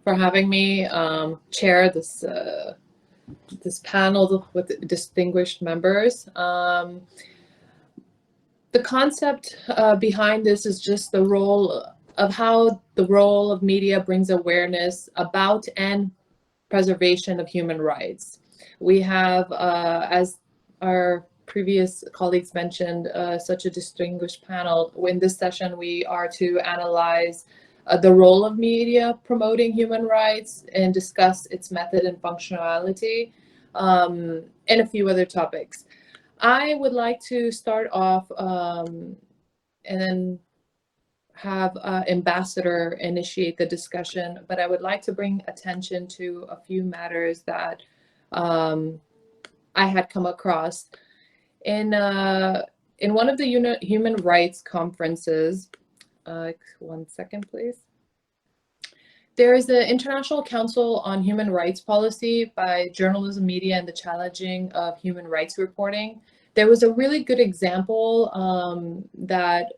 for having me chair this this panel with distinguished members. The concept behind this is just the role of how the role of media brings awareness about and preservation of human rights. We have, as our previous colleagues mentioned, such a distinguished panel. In this session, we are to analyze the role of media promoting human rights and discuss its method and functionality, and a few other topics. I would like to start off and then have Ambassador initiate the discussion, but I would like to bring attention to a few matters that I had come across. In one of the human rights conferences, one second, please. There is the International Council on Human Rights Policy by Journalism, Media, and the Challenging of Human Rights Reporting. There was a really good example that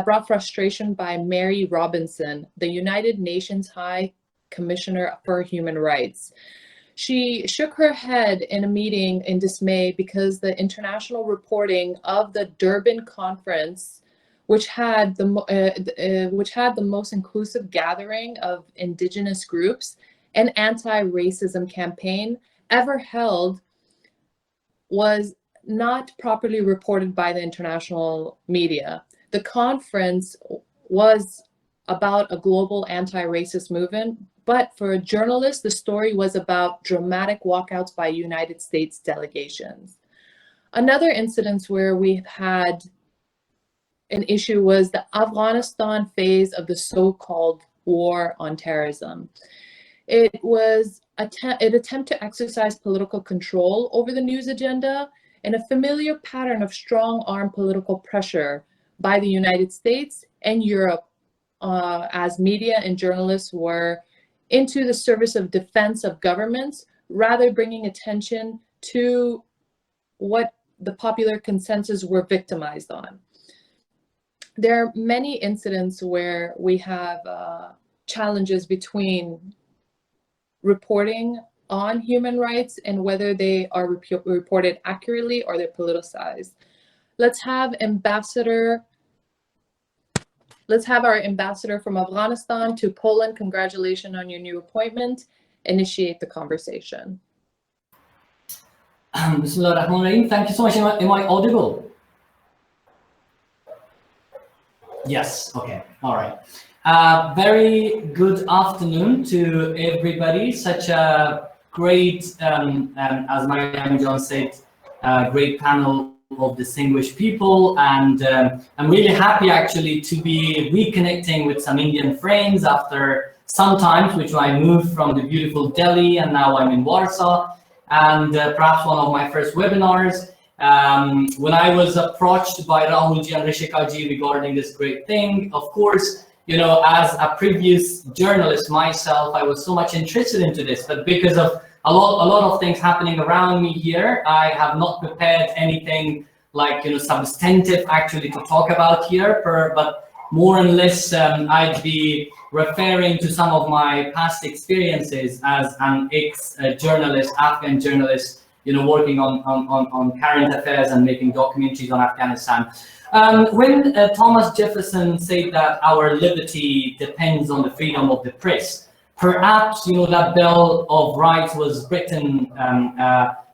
brought frustration by Mary Robinson, the United Nations High Commissioner for Human Rights. She shook her head in a meeting in dismay because the international reporting of the Durban conference, which had the most inclusive gathering of indigenous groups and anti-racism campaign ever held, was not properly reported by the international media. The conference was about a global anti-racist movement, but for journalists, the story was about dramatic walkouts by United States delegations. Another incident where we've had an issue was the Afghanistan phase of the so-called war on terrorism. It was an attempt to exercise political control over the news agenda and a familiar pattern of strong-arm political pressure by the United States and Europe as media and journalists were into the service of defense of governments, rather bringing attention to what the popular consensus were victimized on. There are many incidents where we have challenges between reporting on human rights and whether they are reported accurately or they're politicized. Let's have our ambassador from Afghanistan to Poland. Congratulations on your new appointment. Initiate the conversation. Bismillah ar-Rahman ar-Rahim. Thank you so much. Am I audible? Yes, okay, all right. Very good afternoon to everybody. Such a great, as Mariam John said, great panel of distinguished people, and I'm really happy actually to be reconnecting with some Indian friends after some time, which I moved from the beautiful Delhi and now I'm in Warsaw, and perhaps one of my first webinars. When I was approached by Rahulji and Rishikaji regarding this great thing, of course, you know, as a previous journalist myself, I was so much interested into this, but because of a lot of things happening around me here, I have not prepared anything like, you know, substantive actually to talk about here, but more or less I'd be referring to some of my past experiences as an ex-journalist, Afghan journalist, you know, working on current affairs and making documentaries on Afghanistan. When Thomas Jefferson said that our liberty depends on the freedom of the press, perhaps, you know, that Bill of Rights was written,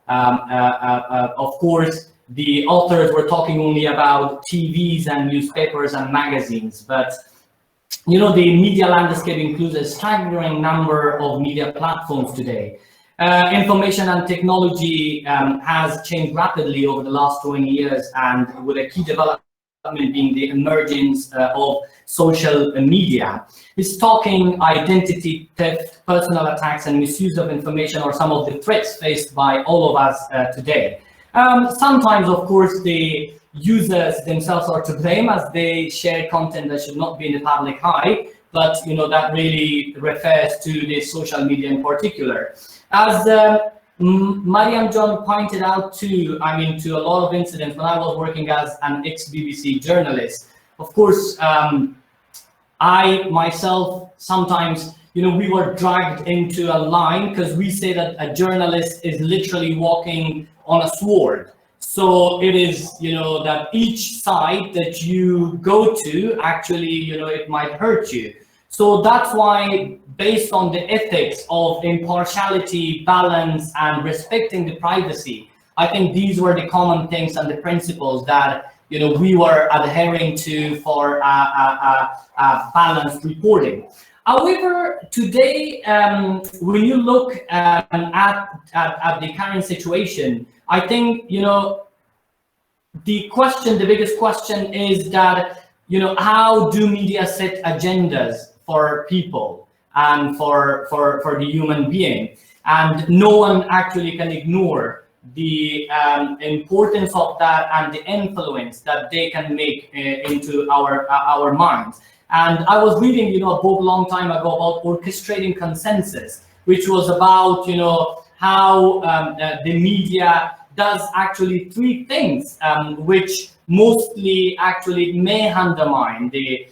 of course, the authors were talking only about TVs and newspapers and magazines, but, you know, the media landscape includes a staggering number of media platforms today. Information and technology has changed rapidly over the last 20 years, and with a key development being the emergence of social media. Stalking, identity theft, personal attacks, and misuse of information are some of the threats faced by all of us today. Sometimes, of course, the users themselves are to blame as they share content that should not be in the public eye, but, you know, that really refers to the social media in particular. As Mariam John pointed out too, I mean, to a lot of incidents when I was working as an ex-BBC journalist, of course, I myself sometimes, we were dragged into a line because we say that a journalist is literally walking on a sword. So it is, that each side that you go to, actually, it might hurt you. So that's why, based on the ethics of impartiality, balance, and respecting the privacy, I think these were the common things and the principles that we were adhering to for balanced reporting. However, today, when you look at the current situation, I think the biggest question is that how do media set agendas for people and for the human being? And no one actually can ignore the importance of that and the influence that they can make into our minds. And I was reading, a book a long time ago about orchestrating consensus, which was about, how the media does actually three things, which mostly actually may undermine the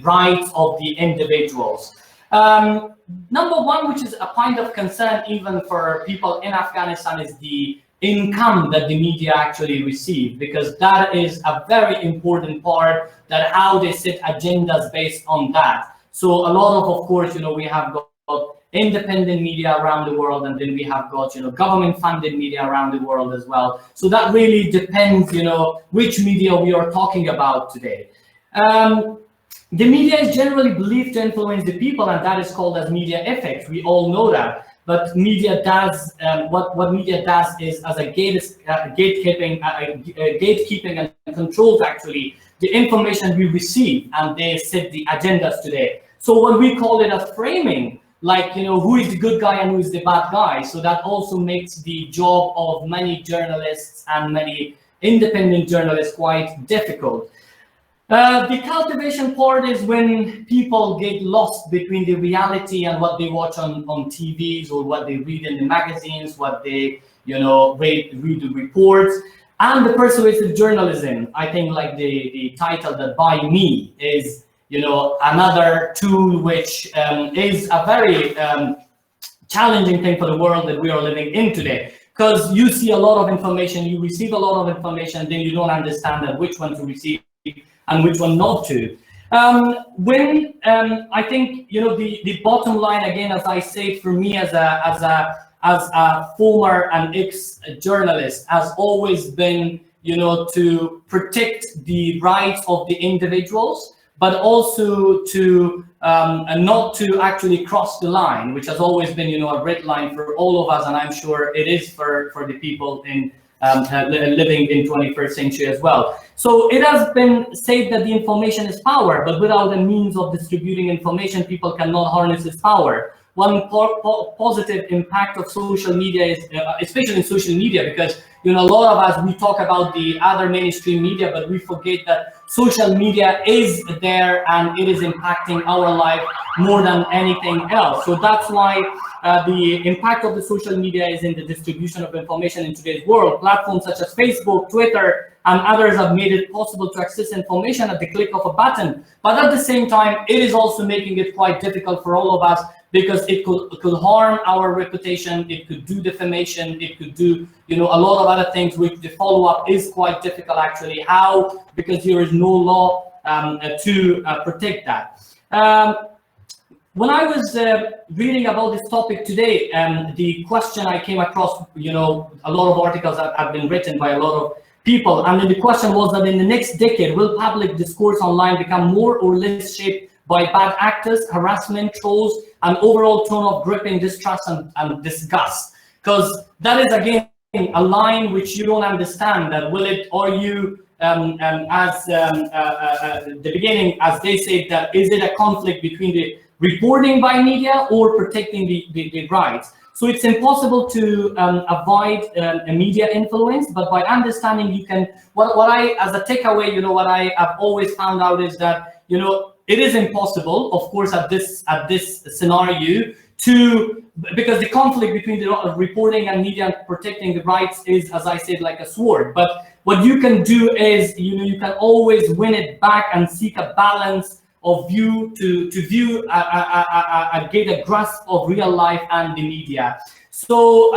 rights of the individuals. Number one, which is a point of concern even for people in Afghanistan, is the income that the media actually receive, because that is a very important part, that how they set agendas based on that. So a lot of course, we have got independent media around the world, and then we have got government funded media around the world as well. So that really depends which media we are talking about today. The media is generally believed to influence the people, and that is called as media effect. We all know that. But media does what media does is, as a gatekeeping and controls actually the information we receive, and they set the agendas today. So what we call it as framing, like who is the good guy and who is the bad guy. So that also makes the job of many journalists and many independent journalists quite difficult. The cultivation part is when people get lost between the reality and what they watch on TVs, or what they read in the magazines, what they read the reports, and the persuasive journalism. I think like the title that by me is another tool which is a very challenging thing for the world that we are living in today, because you see a lot of information, you receive a lot of information, then you don't understand that which one to receive and which one not to. I think the bottom line, again, as I say, for me as a former and ex-journalist, has always been to protect the rights of the individuals, but also to not to actually cross the line, which has always been a red line for all of us, and I'm sure it is for the people in living in 21st century as well. So it has been said that the information is power, but without the means of distributing information, people cannot harness its power. One positive impact of social media is, especially in social media, because a lot of us, we talk about the other mainstream media, but we forget that social media is there and it is impacting our life more than anything else. So that's why the impact of the social media is in the distribution of information in today's world. Platforms such as Facebook, Twitter, and others have made it possible to access information at the click of a button. But at the same time, it is also making it quite difficult for all of us, because it could harm our reputation, it could do defamation, it could do a lot of other things, which the follow-up is quite difficult actually. How? Because there is no law to protect that. When I was reading about this topic today, the question I came across, a lot of articles have been written by a lot of people, and then the question was that in the next decade, will public discourse online become more or less shaped by bad actors, harassment, trolls, and overall tone of gripping distrust and disgust? Because that is, again, a line which you don't understand. That will it, or you, as the beginning, as they said, that is it a conflict between the reporting by media or protecting the rights? So it's impossible to avoid a media influence, but by understanding, you can, what I, as a takeaway, what I have always found out is that, it is impossible, of course, at this scenario, because the conflict between the reporting and media and protecting the rights is, as I said, like a sword. But what you can do is, you can always win it back and seek a balance of view to view get a grasp of real life and the media. So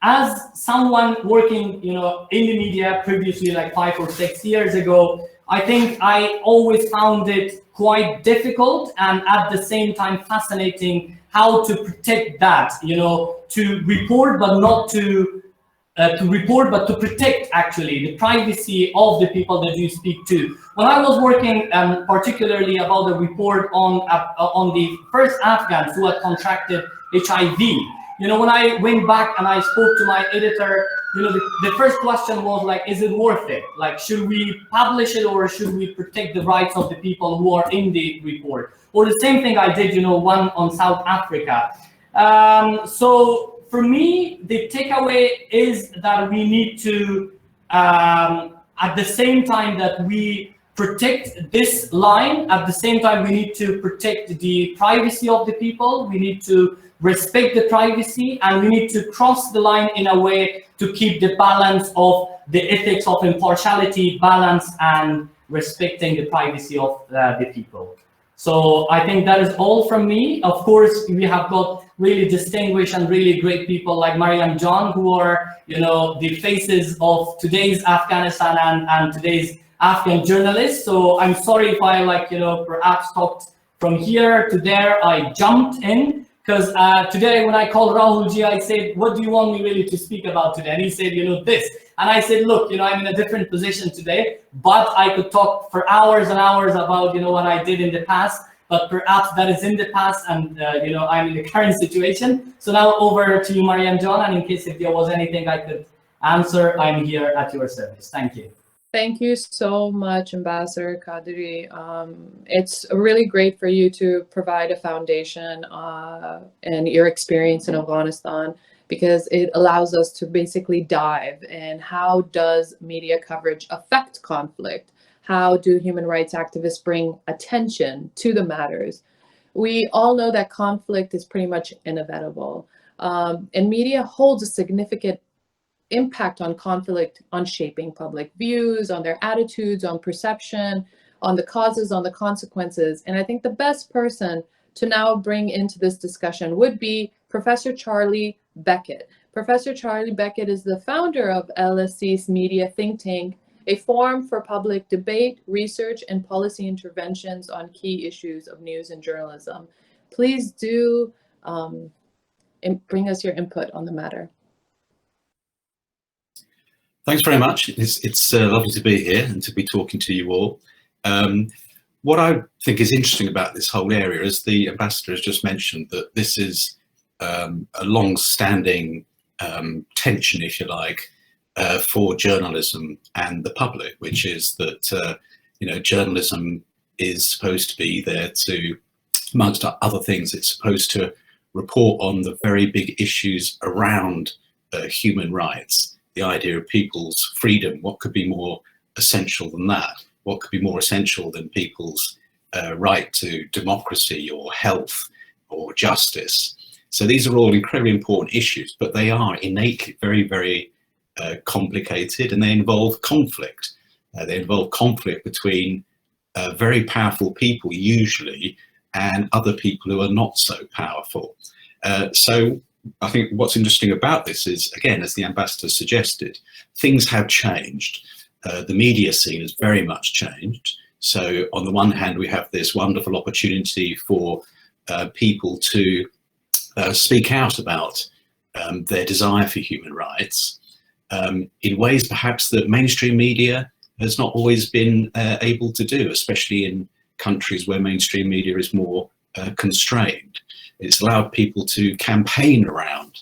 as someone working, in the media previously, like 5 or 6 years ago, I think I always found it quite difficult and at the same time fascinating how to protect that, to report but not to report, but to protect actually the privacy of the people that you speak to. When I was working particularly about the report on the first Afghans who had contracted HIV, when I went back and I spoke to my editor, the first question was like, is it worth it? Like, should we publish it or should we protect the rights of the people who are in the report? Or the same thing I did, one on South Africa. So for me, the takeaway is that we need to, at the same time that we protect this line, at the same time we need to protect the privacy of the people, we need to respect the privacy, and we need to cross the line in a way to keep the balance of the ethics of impartiality, balance, and respecting the privacy of the people. So I think that is all from me. Of course, we have got really distinguished and really great people like Mariam John, who are, the faces of today's Afghanistan and today's Afghan journalists. So I'm sorry if I perhaps talked from here to there. I jumped in because today when I called Rahul Ji, I said, what do you want me really to speak about today? And he said, this. And I said, look, I'm in a different position today, but I could talk for hours and hours about, what I did in the past, but perhaps that is in the past and, I'm in the current situation. So now over to you, Mariam John, and in case if there was anything I could answer, I'm here at your service. Thank you. Thank you so much, Ambassador Qadri. It's really great for you to provide a foundation and your experience in Afghanistan, because it allows us to basically dive in how does media coverage affect conflict? How do human rights activists bring attention to the matters? We all know that conflict is pretty much inevitable, and media holds a significant impact on conflict, on shaping public views, on their attitudes, on perception, on the causes, on the consequences. And I think the best person to now bring into this discussion would be Professor Charlie Beckett. Professor Charlie Beckett is the founder of LSE's media think tank, a forum for public debate, research, and policy interventions on key issues of news and journalism. Please do bring us your input on the matter. Thanks very much. It's lovely to be here and to be talking to you all. What I think is interesting about this whole area is the ambassador has just mentioned that this is a long-standing tension, if you like, for journalism and the public, which is that journalism is supposed to be there to, amongst other things, it's supposed to report on the very big issues around human rights. The idea of people's freedom. What could be more essential than that? What could be more essential than people's right to democracy or health or justice? So these are all incredibly important issues, but they are innately very, very complicated, and they involve conflict. They involve conflict between very powerful people usually and other people who are not so powerful. So I think what's interesting about this is, again, as the ambassador suggested, things have changed. The media scene has very much changed. So on the one hand, we have this wonderful opportunity for people to speak out about their desire for human rights in ways perhaps that mainstream media has not always been able to do, especially in countries where mainstream media is more constrained. It's allowed people to campaign around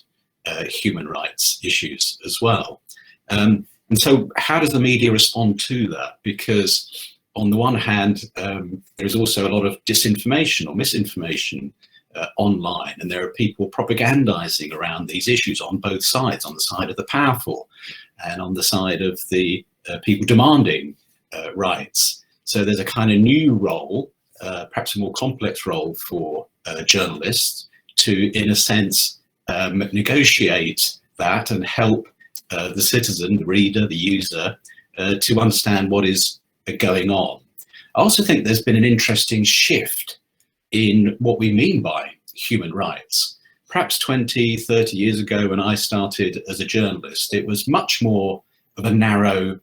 human rights issues as well. And so how does the media respond to that? Because on the one hand, there is also a lot of disinformation or misinformation online, and there are people propagandizing around these issues on both sides, on the side of the powerful and on the side of the people demanding rights. So there's a kind of new role, perhaps a more complex role for journalists to, in a sense, negotiate that and help the citizen, the reader, the user, to understand what is going on. I also think there's been an interesting shift in what we mean by human rights. Perhaps 20, 30 years ago, when I started as a journalist, it was much more of a narrow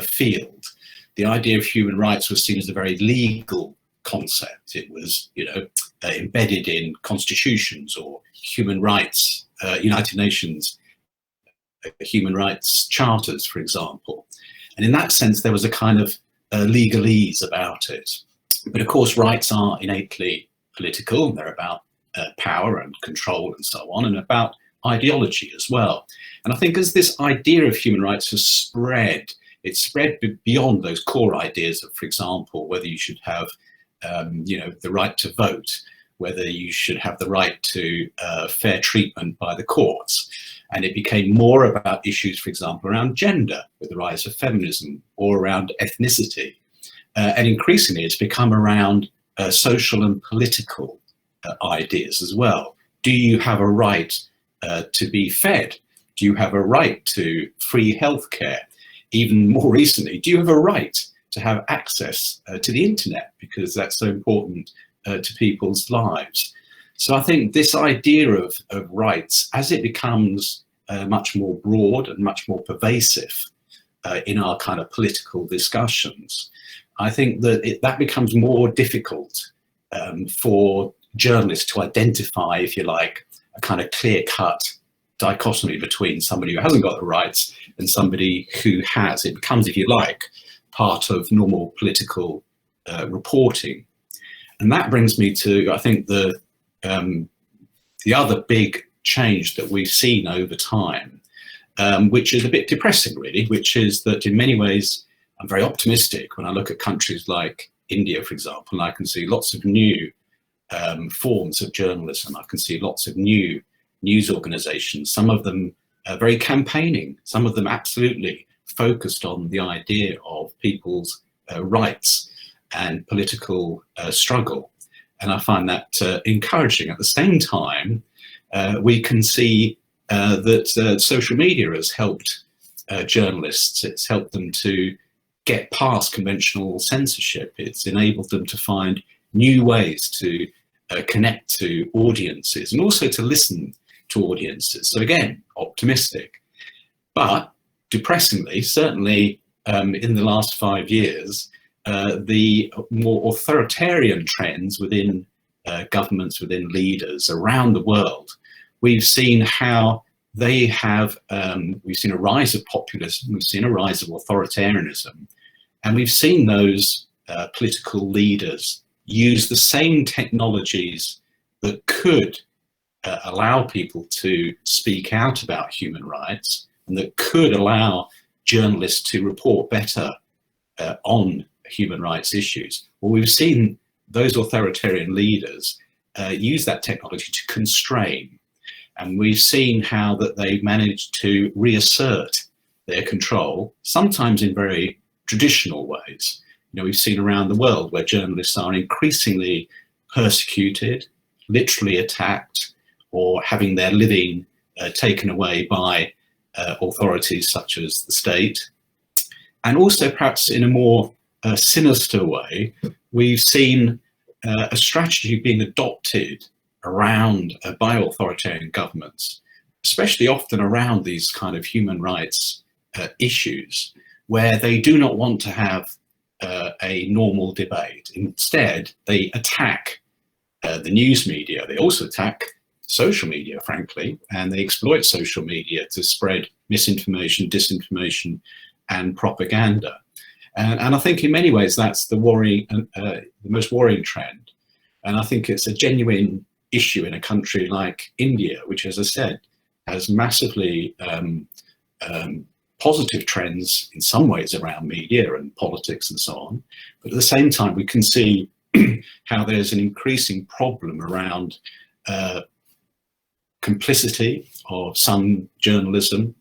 field. The idea of human rights was seen as a very legal concept. It was, embedded in constitutions or human rights, United Nations human rights charters, for example. And in that sense, there was a kind of legalese about it. But of course, rights are innately political. They're about power and control and so on, and about ideology as well. And I think as this idea of human rights has spread, it's spread beyond those core ideas of, for example, whether you should have, the right to vote, whether you should have the right to fair treatment by the courts. And it became more about issues, for example, around gender, with the rise of feminism, or around ethnicity. And increasingly, it's become around social and political ideas as well. Do you have a right to be fed? Do you have a right to free healthcare? Even more recently, do you have a right to have access to the internet, because that's so important to people's lives? So I think this idea of rights, as it becomes much more broad and much more pervasive in our kind of political discussions, I think that that becomes more difficult for journalists to identify, if you like, a kind of clear-cut dichotomy between somebody who hasn't got the rights and somebody who has. It becomes, if you like, part of normal political reporting. And that brings me to, I think, the other big change that we've seen over time, which is a bit depressing, really, which is that in many ways, I'm very optimistic when I look at countries like India, for example, and I can see lots of new forms of journalism. I can see lots of new news organizations, some of them very campaigning, some of them absolutely focused on the idea of people's rights and political struggle. And I find that encouraging. At the same time, we can see that social media has helped journalists. It's helped them to get past conventional censorship. It's enabled them to find new ways to connect to audiences and also to listen to audiences. So again, optimistic. But depressingly, certainly in the last 5 years, the more authoritarian trends within governments, within leaders around the world, we've seen how they have, we've seen a rise of populism, we've seen a rise of authoritarianism, and we've seen those political leaders use the same technologies that could allow people to speak out about human rights and that could allow journalists to report better on human rights issues. Well, we've seen those authoritarian leaders use that technology to constrain. And we've seen how that they've managed to reassert their control, sometimes in very traditional ways. We've seen around the world where journalists are increasingly persecuted, literally attacked, or having their living taken away by authorities such as the state. And also perhaps in a more sinister way, we've seen a strategy being adopted around by authoritarian governments, especially often around these kind of human rights issues, where they do not want to have a normal debate. Instead, they attack the news media. They also attack social media, frankly, and they exploit social media to spread misinformation, disinformation, and propaganda. And I think in many ways that's the most worrying trend. And I think it's a genuine issue in a country like India, which, as I said, has massively positive trends in some ways around media and politics and so on. But at the same time, we can see how there's an increasing problem around complicity of some journalism,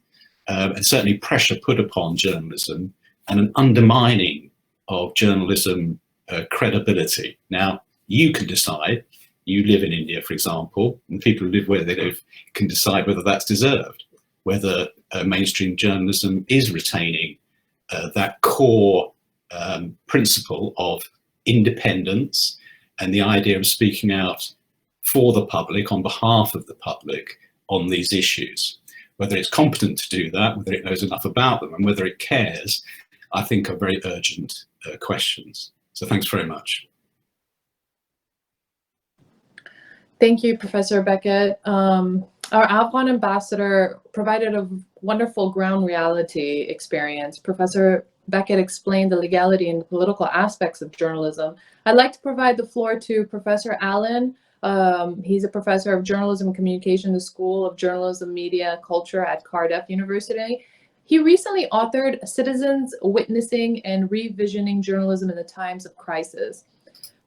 and certainly pressure put upon journalism, and an undermining of journalism credibility. Now, you can decide. You live in India, for example, and people who live where they live can decide whether that's deserved, whether mainstream journalism is retaining that core principle of independence and the idea of speaking out for the public, on behalf of the public, on these issues. Whether it's competent to do that, whether it knows enough about them, and whether it cares, I think are very urgent questions. So thanks very much. Thank you, Professor Beckett. Our Afghan ambassador provided a wonderful ground reality experience. Professor Beckett explained the legality and political aspects of journalism. I'd like to provide the floor to Professor Allen. He's a professor of journalism and communication in the School of Journalism, Media, and Culture at Cardiff University. He recently authored Citizens Witnessing and Revisioning Journalism in the Times of Crisis.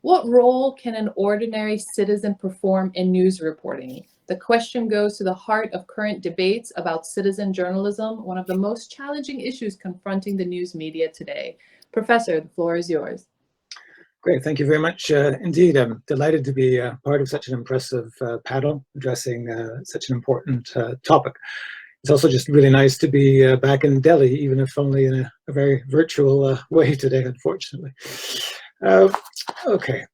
What role can an ordinary citizen perform in news reporting? The question goes to the heart of current debates about citizen journalism, one of the most challenging issues confronting the news media today. Professor, the floor is yours. Great, thank you very much. Indeed, I'm delighted to be part of such an impressive panel addressing such an important topic. It's also just really nice to be back in Delhi, even if only in a very virtual way today, unfortunately. Okay.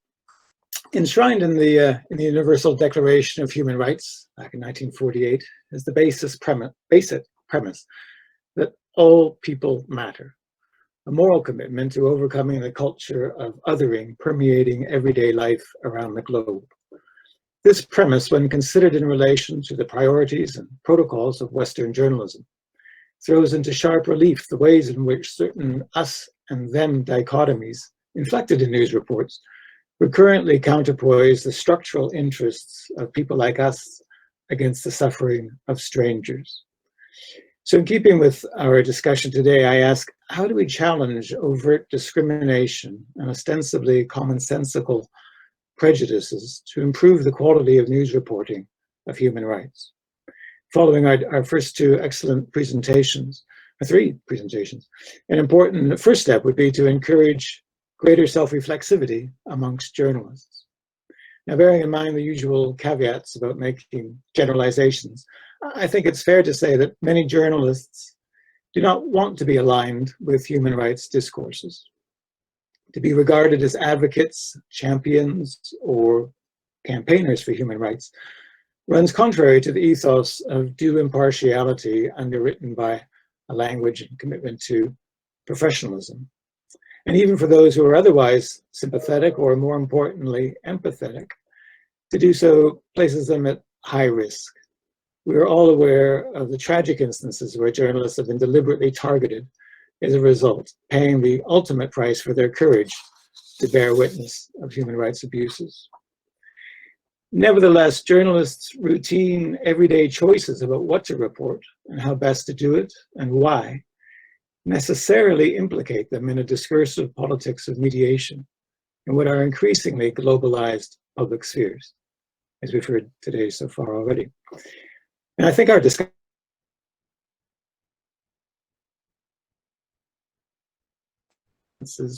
Enshrined in the Universal Declaration of Human Rights back in 1948 is the basic premise that all people matter, a moral commitment to overcoming the culture of othering permeating everyday life around the globe. This premise, when considered in relation to the priorities and protocols of Western journalism, throws into sharp relief the ways in which certain us and them dichotomies inflected in news reports recurrently counterpoise the structural interests of people like us against the suffering of strangers. So in keeping with our discussion today, I ask, how do we challenge overt discrimination and ostensibly commonsensical prejudices to improve the quality of news reporting of human rights? Following our first two excellent presentations, three presentations, an important first step would be to encourage greater self-reflexivity amongst journalists. Now, bearing in mind the usual caveats about making generalizations, I think it's fair to say that many journalists do not want to be aligned with human rights discourses. To be regarded as advocates, champions, or campaigners for human rights runs contrary to the ethos of due impartiality underwritten by a language and commitment to professionalism. And even for those who are otherwise sympathetic, or more importantly, empathetic, to do so places them at high risk. We are all aware of the tragic instances where journalists have been deliberately targeted as a result, paying the ultimate price for their courage to bear witness of human rights abuses. Nevertheless, journalists' routine, everyday choices about what to report and how best to do it and why necessarily implicate them in a discursive politics of mediation in what are increasingly globalized public spheres, as we've heard today so far already. And I think our discussion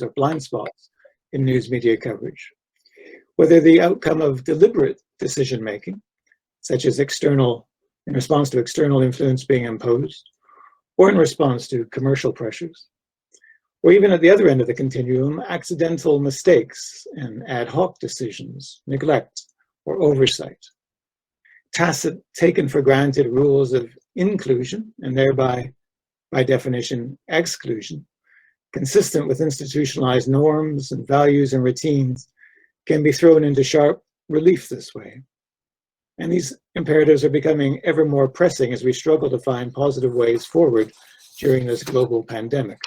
are blind spots in news media coverage, whether the outcome of deliberate decision-making, such as in response to external influence being imposed, or in response to commercial pressures, or even at the other end of the continuum, accidental mistakes and ad hoc decisions, neglect, or oversight. Tacit, taken for granted rules of inclusion, and thereby, by definition, exclusion, consistent with institutionalized norms and values and routines, can be thrown into sharp relief this way. And these imperatives are becoming ever more pressing as we struggle to find positive ways forward during this global pandemic.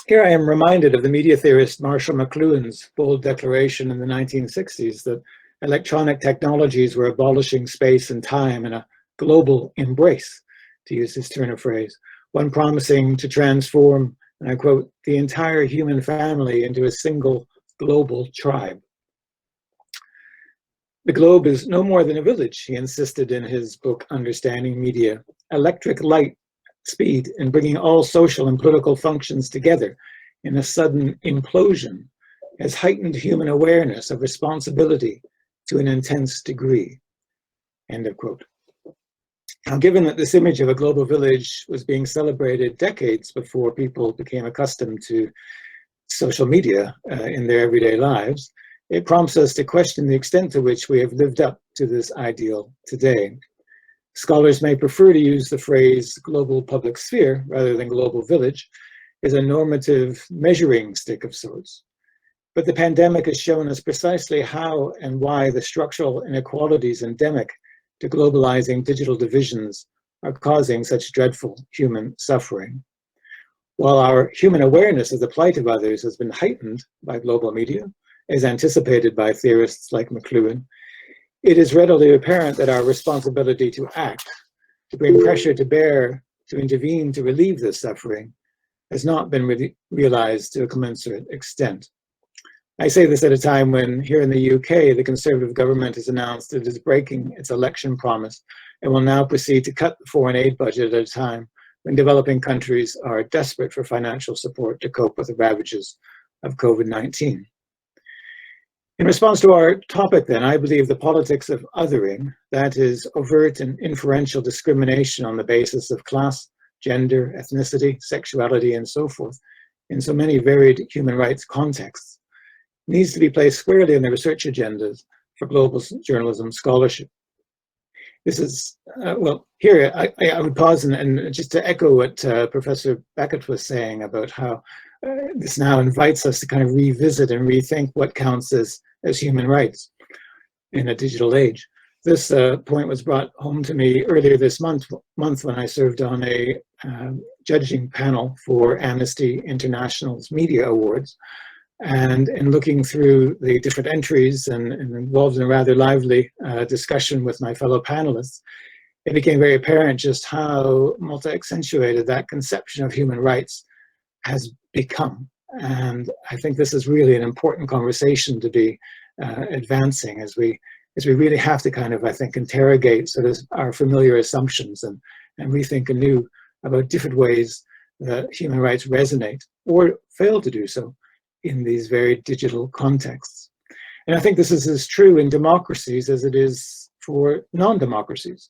Here I am reminded of the media theorist Marshall McLuhan's bold declaration in the 1960s that electronic technologies were abolishing space and time in a global embrace, to use his turn of phrase, one promising to transform, and I quote, the entire human family into a single global tribe. The globe is no more than a village, he insisted in his book, Understanding Media. Electric light speed in bringing all social and political functions together in a sudden implosion has heightened human awareness of responsibility to an intense degree, end of quote. Now, given that this image of a global village was being celebrated decades before people became accustomed to social media in their everyday lives, it prompts us to question the extent to which we have lived up to this ideal today. Scholars may prefer to use the phrase global public sphere rather than global village as a normative measuring stick of sorts. But the pandemic has shown us precisely how and why the structural inequalities endemic to globalizing digital divisions are causing such dreadful human suffering. While our human awareness of the plight of others has been heightened by global media, as anticipated by theorists like McLuhan, it is readily apparent that our responsibility to act, to bring pressure to bear, to intervene, to relieve this suffering, has not been realized to a commensurate extent. I say this at a time when here in the UK, the Conservative government has announced it is breaking its election promise and will now proceed to cut the foreign aid budget at a time when developing countries are desperate for financial support to cope with the ravages of COVID-19. In response to our topic then, I believe the politics of othering, that is overt and inferential discrimination on the basis of class, gender, ethnicity, sexuality, and so forth, in so many varied human rights contexts, needs to be placed squarely in the research agendas for global journalism scholarship. This is, well, here I would pause and just to echo what Professor Beckett was saying about how this now invites us to kind of revisit and rethink what counts as human rights in a digital age. This point was brought home to me earlier this month when I served on a judging panel for Amnesty International's Media Awards. And in looking through the different entries and involved in a rather lively discussion with my fellow panelists, it became very apparent just how multi-accentuated that conception of human rights has become. And I think this is really an important conversation to be advancing as we really have to kind of, I think, interrogate sort of our familiar assumptions and rethink anew about different ways that human rights resonate or fail to do so in these very digital contexts. And I think this is as true in democracies as it is for non-democracies.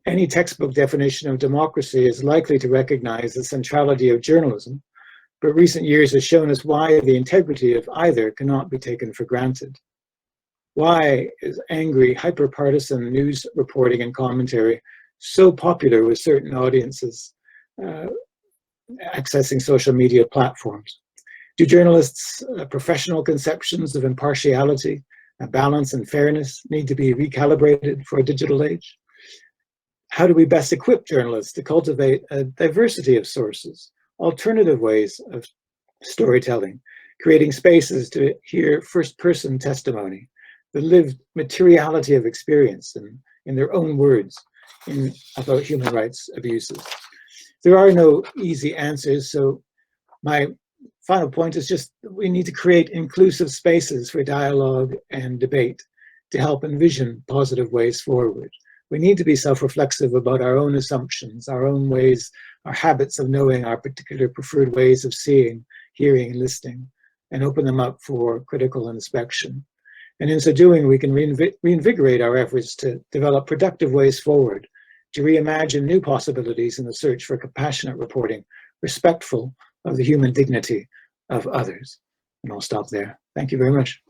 Any textbook definition of democracy is likely to recognize the centrality of journalism, but recent years has shown us why the integrity of either cannot be taken for granted. Why is angry, hyper-partisan news reporting and commentary so popular with certain audiences accessing social media platforms? Do journalists' professional conceptions of impartiality, balance, and fairness need to be recalibrated for a digital age? How do we best equip journalists to cultivate a diversity of sources, alternative ways of storytelling, creating spaces to hear first-person testimony, the lived materiality of experience in their own words about human rights abuses? There are no easy answers, so my final point is just we need to create inclusive spaces for dialogue and debate to help envision positive ways forward. We need to be self-reflexive about our own assumptions, our own ways, our habits of knowing, our particular preferred ways of seeing, hearing, and listening, and open them up for critical inspection. And in so doing, we can reinvigorate our efforts to develop productive ways forward, to reimagine new possibilities in the search for compassionate reporting, respectful of the human dignity of others. And I'll stop there. Thank you very much.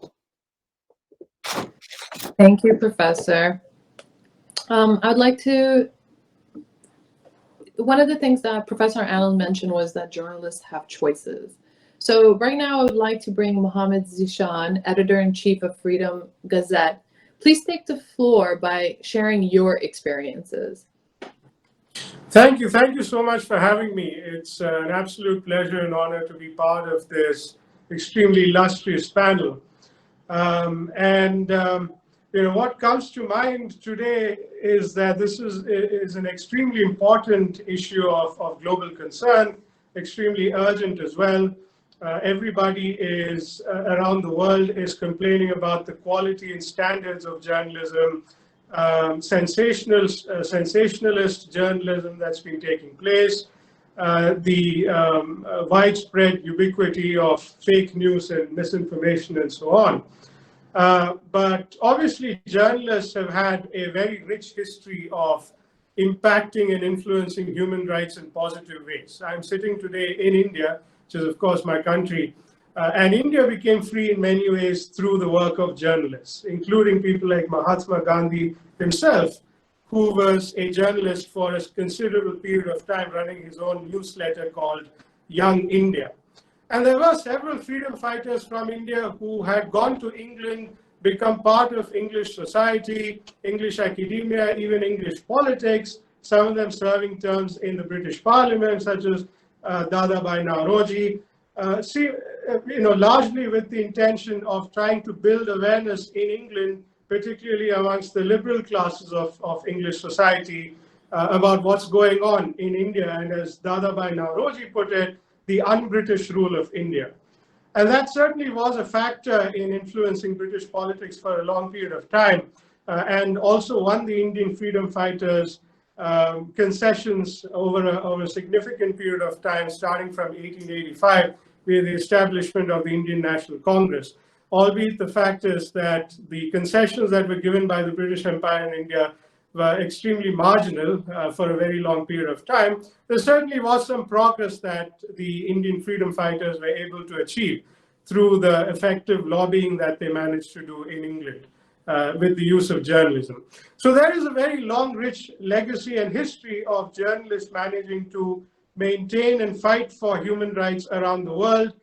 Thank you, Professor. I'd like to, one of the things that Professor Allen mentioned was that journalists have choices. So right now I would like to bring Mohammed Zishan, Editor-in-Chief of Freedom Gazette. Please take the floor by sharing your experiences. Thank you so much for having me. It's an absolute pleasure and honor to be part of this extremely illustrious panel. You know, what comes to mind today is that this is an extremely important issue of global concern, extremely urgent as well. Everybody is around the world is complaining about the quality and standards of journalism, sensationalist journalism that's been taking place, the widespread ubiquity of fake news and misinformation and so on. But obviously journalists have had a very rich history of impacting and influencing human rights in positive ways. I'm sitting today in India, which is of course my country, and India became free in many ways through the work of journalists, including people like Mahatma Gandhi himself, who was a journalist for a considerable period of time, running his own newsletter called Young India. And there were several freedom fighters from India who had gone to England, become part of English society, English academia, even English politics, some of them serving terms in the British Parliament, such as Dadabhai Naoroji, largely with the intention of trying to build awareness in England, particularly amongst the liberal classes of English society, about what's going on in India, and as Dadabhai Naoroji put it, the un-British rule of India. And that certainly was a factor in influencing British politics for a long period of time, and also won the Indian freedom fighters concessions over a significant period of time, starting from 1885 with the establishment of the Indian National Congress. Albeit the fact is that the concessions that were given by the British Empire in India were extremely marginal for a very long period of time. There certainly was some progress that the Indian freedom fighters were able to achieve through the effective lobbying that they managed to do in England with the use of journalism. So there is a very long, rich legacy and history of journalists managing to maintain and fight for human rights around the world.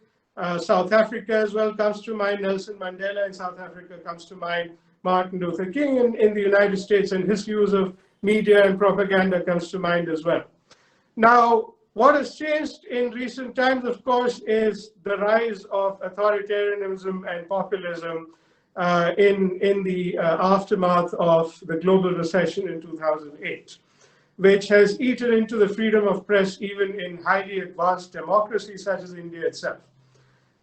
South Africa as well comes to mind. Nelson Mandela in South Africa comes to mind. Martin Luther King in the United States, and his use of media and propaganda comes to mind as well. Now, what has changed in recent times, of course, is the rise of authoritarianism and populism in the aftermath of the global recession in 2008, which has eaten into the freedom of press even in highly advanced democracies such as India itself.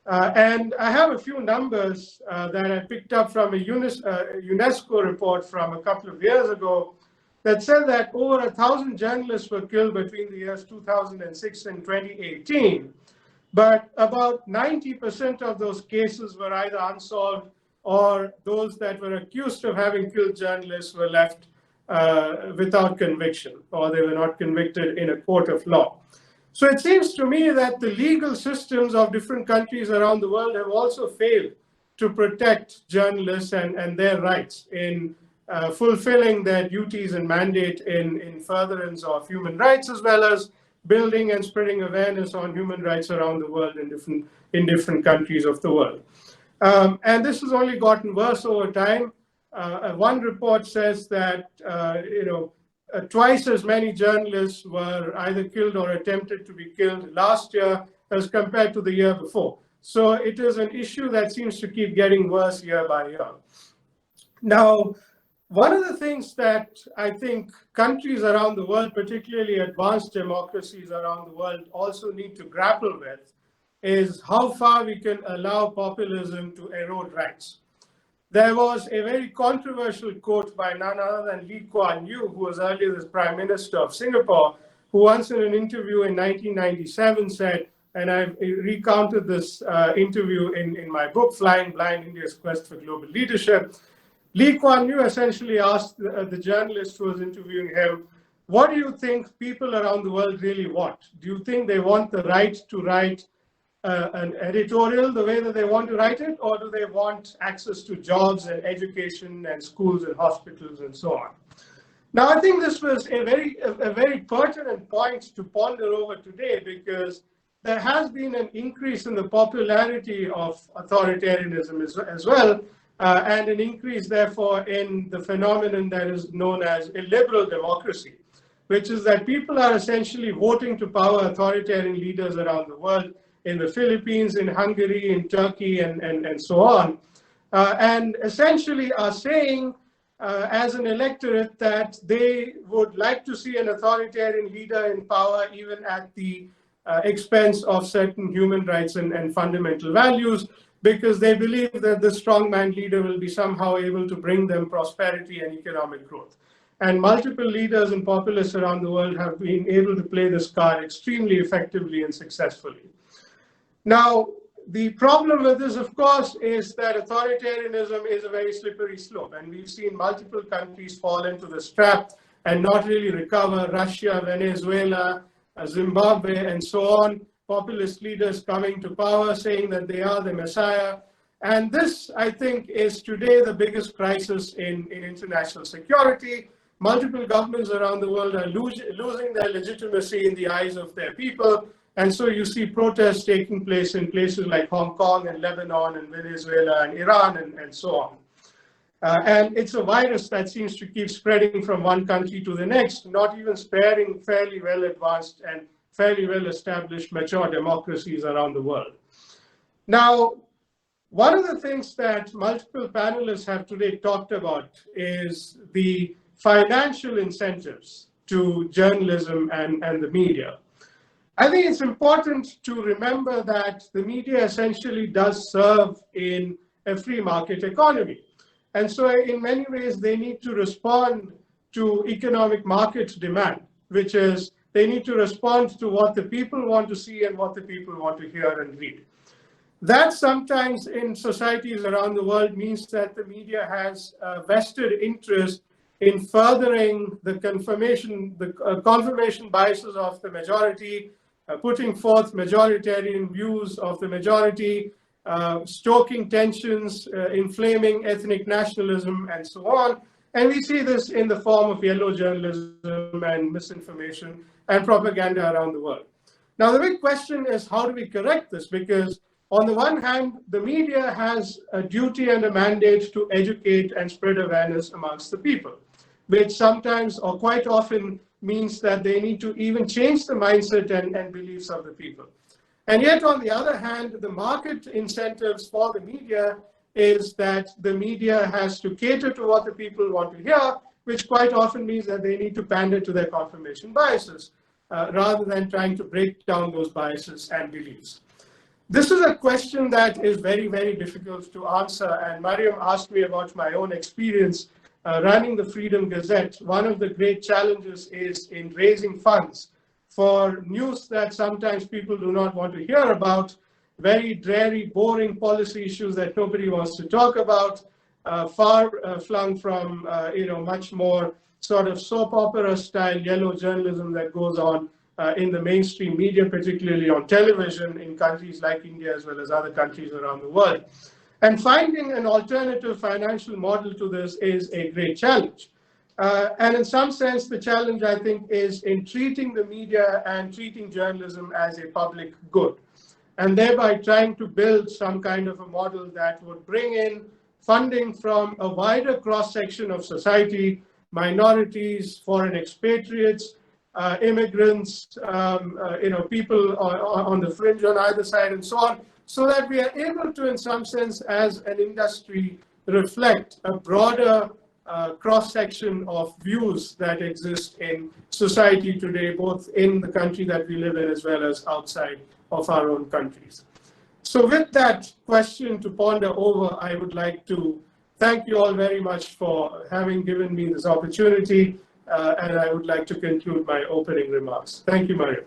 And I have a few numbers that I picked up from a UNESCO report from a couple of years ago that said that over 1,000 journalists were killed between the years 2006 and 2018. But about 90% of those cases were either unsolved, or those that were accused of having killed journalists were left without conviction, or they were not convicted in a court of law. So it seems to me that the legal systems of different countries around the world have also failed to protect journalists and their rights in fulfilling their duties and mandate in furtherance of human rights, as well as building and spreading awareness on human rights around the world in different countries of the world. And this has only gotten worse over time. One report says that twice as many journalists were either killed or attempted to be killed last year as compared to the year before. So it is an issue that seems to keep getting worse year by year. Now, one of the things that I think countries around the world, particularly advanced democracies around the world, also need to grapple with is how far we can allow populism to erode rights. There was a very controversial quote by none other than Lee Kuan Yew, who was earlier the Prime Minister of Singapore, who once in an interview in 1997 said, and I've recounted this interview in my book, Flying Blind, India's Quest for Global Leadership. Lee Kuan Yew essentially asked the journalist who was interviewing him, what do you think people around the world really want? Do you think they want the right to write an editorial the way that they want to write it, or do they want access to jobs and education and schools and hospitals and so on? Now, I think this was a very pertinent point to ponder over today, because there has been an increase in the popularity of authoritarianism as well, and an increase, therefore, in the phenomenon that is known as a liberal democracy, which is that people are essentially voting to power authoritarian leaders around the world, in the Philippines, in Hungary, in Turkey, and so on, and essentially are saying as an electorate that they would like to see an authoritarian leader in power, even at the expense of certain human rights and fundamental values, because they believe that the strongman leader will be somehow able to bring them prosperity and economic growth. And multiple leaders and populists around the world have been able to play this card extremely effectively and successfully. Now, the problem with this, of course, is that authoritarianism is a very slippery slope, and we've seen multiple countries fall into this trap and not really recover. Russia, Venezuela, Zimbabwe, and so on. Populist leaders coming to power saying that they are the Messiah. And this, I think, is today the biggest crisis in international security. Multiple governments around the world are losing their legitimacy in the eyes of their people. And so you see protests taking place in places like Hong Kong and Lebanon and Venezuela and Iran and so on. And it's a virus that seems to keep spreading from one country to the next, not even sparing fairly well advanced and fairly well established mature democracies around the world. Now, one of the things that multiple panelists have today talked about is the financial incentives to journalism and the media. I think it's important to remember that the media essentially does serve in a free market economy. And so in many ways, they need to respond to economic market demand, which is they need to respond to what the people want to see and what the people want to hear and read. That sometimes in societies around the world means that the media has a vested interest in furthering the confirmation biases of the majority, putting forth majoritarian views of the majority, stoking tensions, inflaming ethnic nationalism, and so on. And we see this in the form of yellow journalism and misinformation and propaganda around the world. Now, the big question is, how do we correct this? Because on the one hand, the media has a duty and a mandate to educate and spread awareness amongst the people, which sometimes or quite often means that they need to even change the mindset and beliefs of the people. And yet, on the other hand, the market incentives for the media is that the media has to cater to what the people want to hear, which quite often means that they need to pander to their confirmation biases, rather than trying to break down those biases and beliefs. This is a question that is very, very difficult to answer. And Mariam asked me about my own experience running the Freedom Gazette. One of the great challenges is in raising funds for news that sometimes people do not want to hear about, very dreary, boring policy issues that nobody wants to talk about, far flung from much more sort of soap opera style yellow journalism that goes on in the mainstream media, particularly on television in countries like India as well as other countries around the world. And finding an alternative financial model to this is a great challenge. And in some sense, the challenge, I think, is in treating the media and treating journalism as a public good, and thereby trying to build some kind of a model that would bring in funding from a wider cross-section of society, minorities, foreign expatriates, immigrants, people on the fringe on either side and so on, so that we are able to, in some sense, as an industry, reflect a broader cross-section of views that exist in society today, both in the country that we live in as well as outside of our own countries. So with that question to ponder over, I would like to thank you all very much for having given me this opportunity, and I would like to conclude my opening remarks. Thank you, Mariam.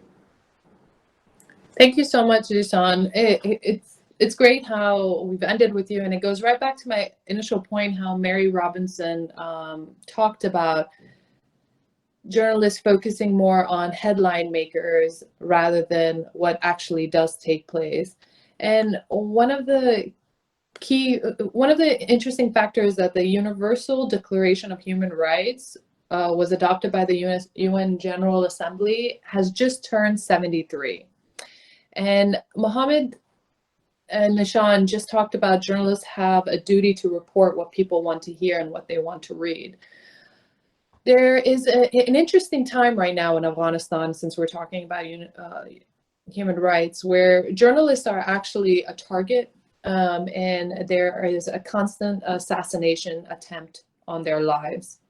Thank you so much, Zishan. It's great how we've ended with you, and it goes right back to my initial point, how Mary Robinson talked about journalists focusing more on headline makers rather than what actually does take place. And one of the interesting factors that the Universal Declaration of Human Rights was adopted by the UN General Assembly has just turned 73. And Mohammed and Nishan just talked about journalists have a duty to report what people want to hear and what they want to read. There is an interesting time right now in Afghanistan, since we're talking about human rights, where journalists are actually a target, and there is a constant assassination attempt on their lives.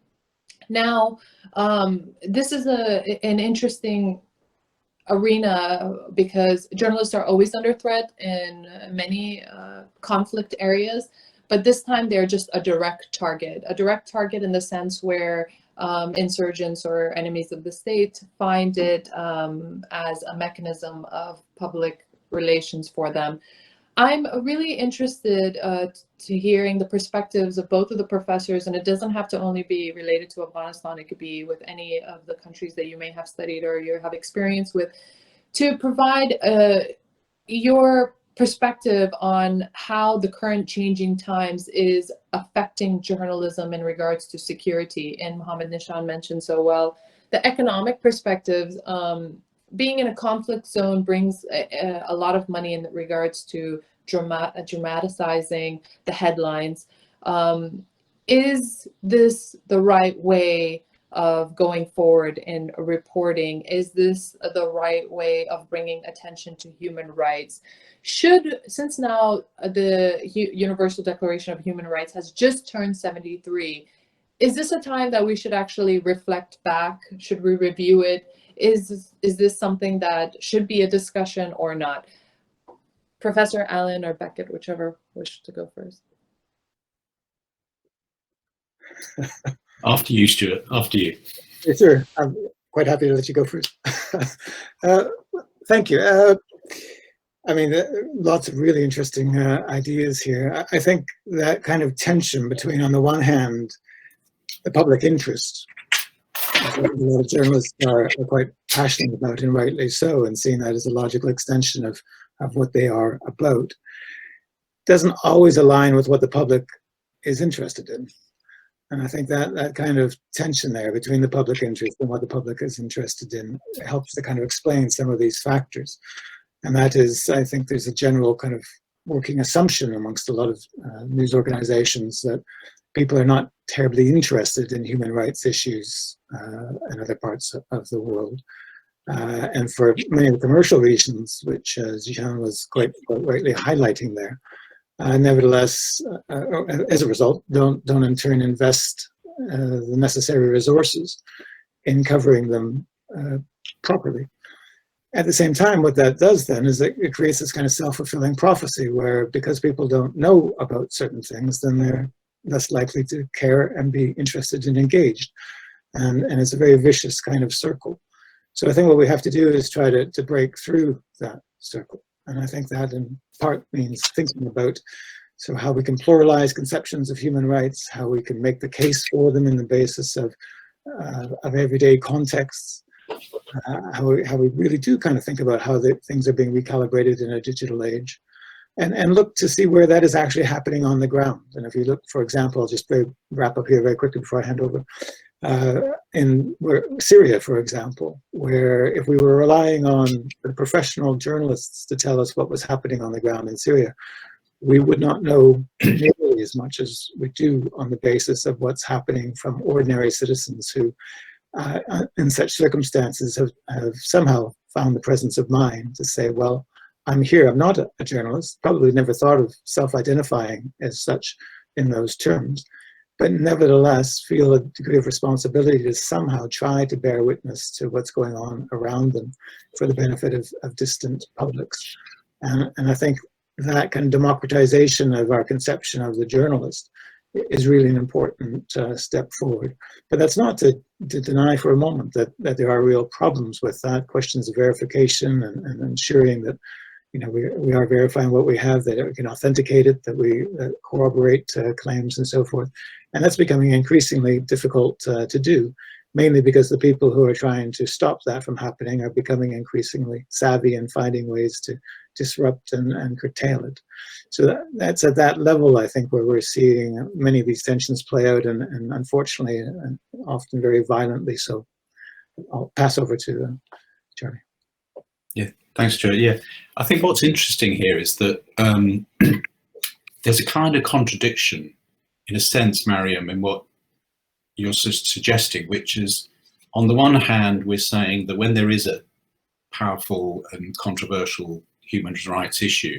Now, this is an interesting arena because journalists are always under threat in many conflict areas, but this time they're just a direct target in the sense where insurgents or enemies of the state find it as a mechanism of public relations for them. I'm really interested to hearing the perspectives of both of the professors, and it doesn't have to only be related to Afghanistan. It could be with any of the countries that you may have studied or you have experience with, to provide your perspective on how the current changing times is affecting journalism in regards to security. And Mohammed Nishan mentioned so well the economic perspectives. Being in a conflict zone brings a lot of money in regards to dramatizing the headlines. Is this the right way of going forward in reporting? Is this the right way of bringing attention to human rights? Since now the Universal Declaration of Human Rights has just turned 73, is this a time that we should actually reflect back? Should we review it? Is this something that should be a discussion or not? Professor Allen or Beckett, whichever wished to go first. After you, Stuart. After you. Yes, sir. I'm quite happy to let you go first. Thank you. I mean, lots of really interesting ideas here. I think that kind of tension between, on the one hand, the public interest, a lot of journalists are quite passionate about, and rightly so, and seeing that as a logical extension of what they are about, doesn't always align with what the public is interested in. And I think that kind of tension there between the public interest and what the public is interested in helps to kind of explain some of these factors. And that is, I think there's a general kind of working assumption amongst a lot of news organizations that people are not terribly interested in human rights issues in other parts of the world. And for many of the commercial reasons, which Jean was quite rightly highlighting there, nevertheless, as a result, don't in turn invest the necessary resources in covering them properly. At the same time, what that does then is that it creates this kind of self-fulfilling prophecy where, because people don't know about certain things, then they're less likely to care and be interested and engaged. And it's a very vicious kind of circle. So I think what we have to do is try to break through that circle. And I think that in part means thinking about how we can pluralize conceptions of human rights, how we can make the case for them in the basis of everyday contexts, how we really do kind of think about how things are being recalibrated in a digital age, and look to see where that is actually happening on the ground. And if you look, for example, I'll just wrap up here very quickly before I hand over, in Syria, for example, where if we were relying on the professional journalists to tell us what was happening on the ground in Syria, we would not know nearly as much as we do on the basis of what's happening from ordinary citizens who, in such circumstances, have somehow found the presence of mind to say, well, I'm here, I'm not a journalist, probably never thought of self-identifying as such in those terms, but nevertheless feel a degree of responsibility to somehow try to bear witness to what's going on around them for the benefit of distant publics. And I think that kind of democratization of our conception of the journalist is really an important step forward. But that's not to deny for a moment that there are real problems with that, questions of verification and ensuring that we are verifying what we have, that we can authenticate it, that we corroborate claims and so forth. And that's becoming increasingly difficult to do, mainly because the people who are trying to stop that from happening are becoming increasingly savvy and finding ways to disrupt and curtail it. So that's at that level, I think, where we're seeing many of these tensions play out, and unfortunately, and often very violently so. I'll pass over to Jeremy. Yeah, thanks, Joe. Yeah, I think what's interesting here is that there's a kind of contradiction, in a sense, Mariam, in what you're suggesting, which is, on the one hand, we're saying that when there is a powerful and controversial human rights issue,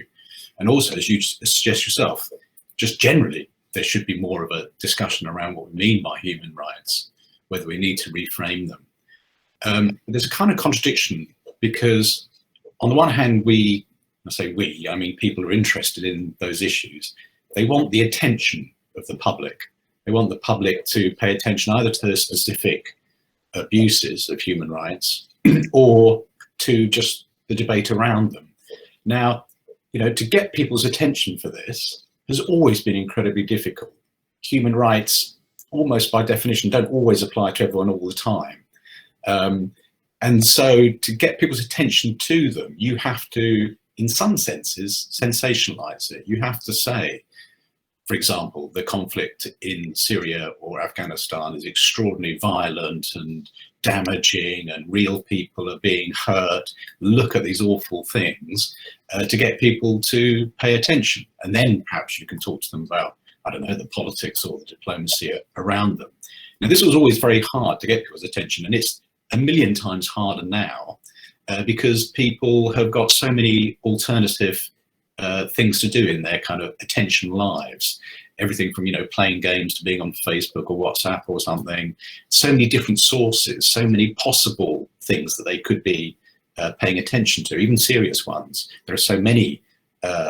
and also, as you suggest yourself, just generally, there should be more of a discussion around what we mean by human rights, whether we need to reframe them. There's a kind of contradiction because, on the one hand, I mean people are interested in those issues. They want the attention of the public. They want the public to pay attention either to the specific abuses of human rights or to just the debate around them. Now, to get people's attention for this has always been incredibly difficult. Human rights, almost by definition, don't always apply to everyone all the time. And so to get people's attention to them, you have to, in some senses, sensationalize it. You have to say, for example, the conflict in Syria or Afghanistan is extraordinarily violent and damaging, and real people are being hurt. Look at these awful things, to get people to pay attention. And then perhaps you can talk to them about, I don't know, the politics or the diplomacy around them. Now, this was always very hard to get people's attention, and it's a million times harder now, because people have got so many alternative things to do in their kind of attention lives. Everything from, playing games to being on Facebook or WhatsApp or something. So many different sources, so many possible things that they could be paying attention to, even serious ones. There are so many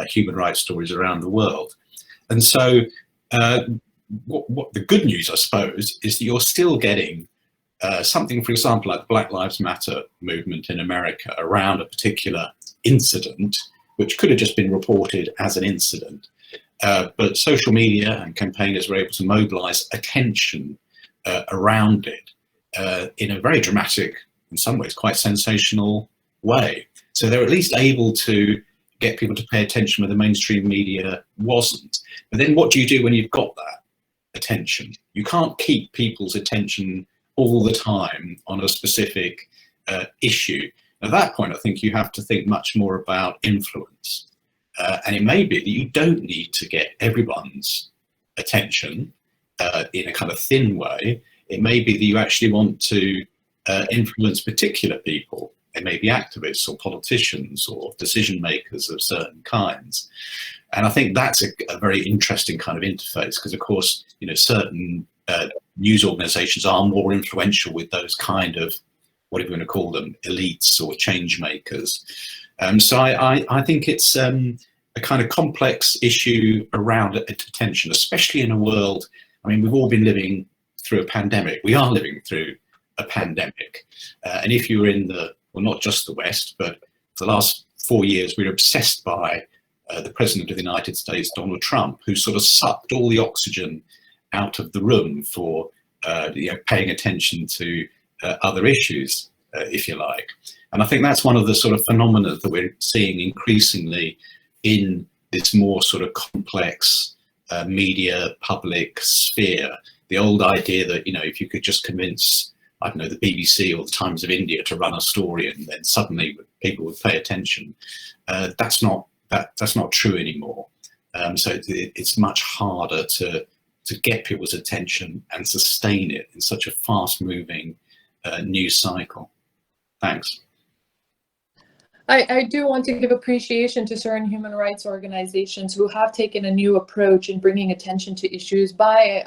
human rights stories around the world. And so what the good news, I suppose, is that you're still getting something, for example, like the Black Lives Matter movement in America around a particular incident, which could have just been reported as an incident. But social media and campaigners were able to mobilize attention around it in a very dramatic, in some ways quite sensational way. So they're at least able to get people to pay attention where the mainstream media wasn't. But then what do you do when you've got that attention? You can't keep people's attention all the time on a specific issue. At that point, I think you have to think much more about influence. And it may be that you don't need to get everyone's attention in a kind of thin way. It may be that you actually want to influence particular people. They may be activists or politicians or decision makers of certain kinds. And I think that's a very interesting kind of interface, because of course, certain news organizations are more influential with those kind of, whatever you want to call them, elites or change makers. So I think it's a kind of complex issue around attention, especially in a world, I mean, we've all been living through a pandemic. We are living through a pandemic. And if you were in well, not just the West, but for the last 4 years, we were obsessed by the President of the United States, Donald Trump, who sort of sucked all the oxygen out of the room for paying attention to other issues, if you like. And I think that's one of the sort of phenomena that we're seeing increasingly in this more sort of complex media public sphere. The old idea that, if you could just convince, I don't know, the BBC or the Times of India to run a story and then suddenly people would pay attention, that's not true anymore. So it's much harder to get people's attention and sustain it in such a fast-moving news cycle. Thanks. I do want to give appreciation to certain human rights organizations who have taken a new approach in bringing attention to issues by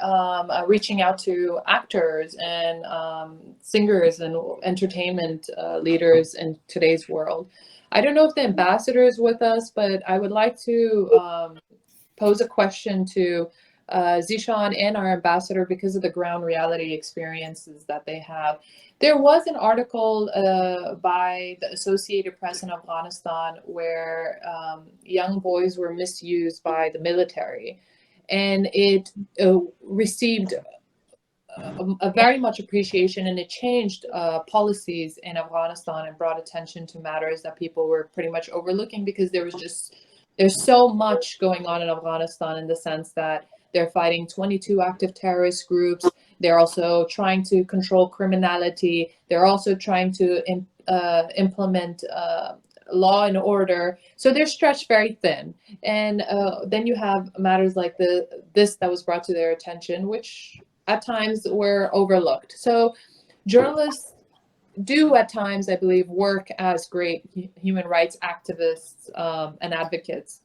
reaching out to actors and singers and entertainment leaders in today's world. I don't know if the ambassador is with us, but I would like to pose a question to Zishan and our ambassador because of the ground reality experiences that they have. There was an article by the Associated Press in Afghanistan where young boys were misused by the military, and it received a very much appreciation, and it changed policies in Afghanistan and brought attention to matters that people were pretty much overlooking, because there's so much going on in Afghanistan, in the sense that they're fighting 22 active terrorist groups. They're also trying to control criminality. They're also trying to implement law and order. So they're stretched very thin. And then you have matters like this that was brought to their attention, which at times were overlooked. So journalists do at times, I believe, work as great human rights activists and advocates.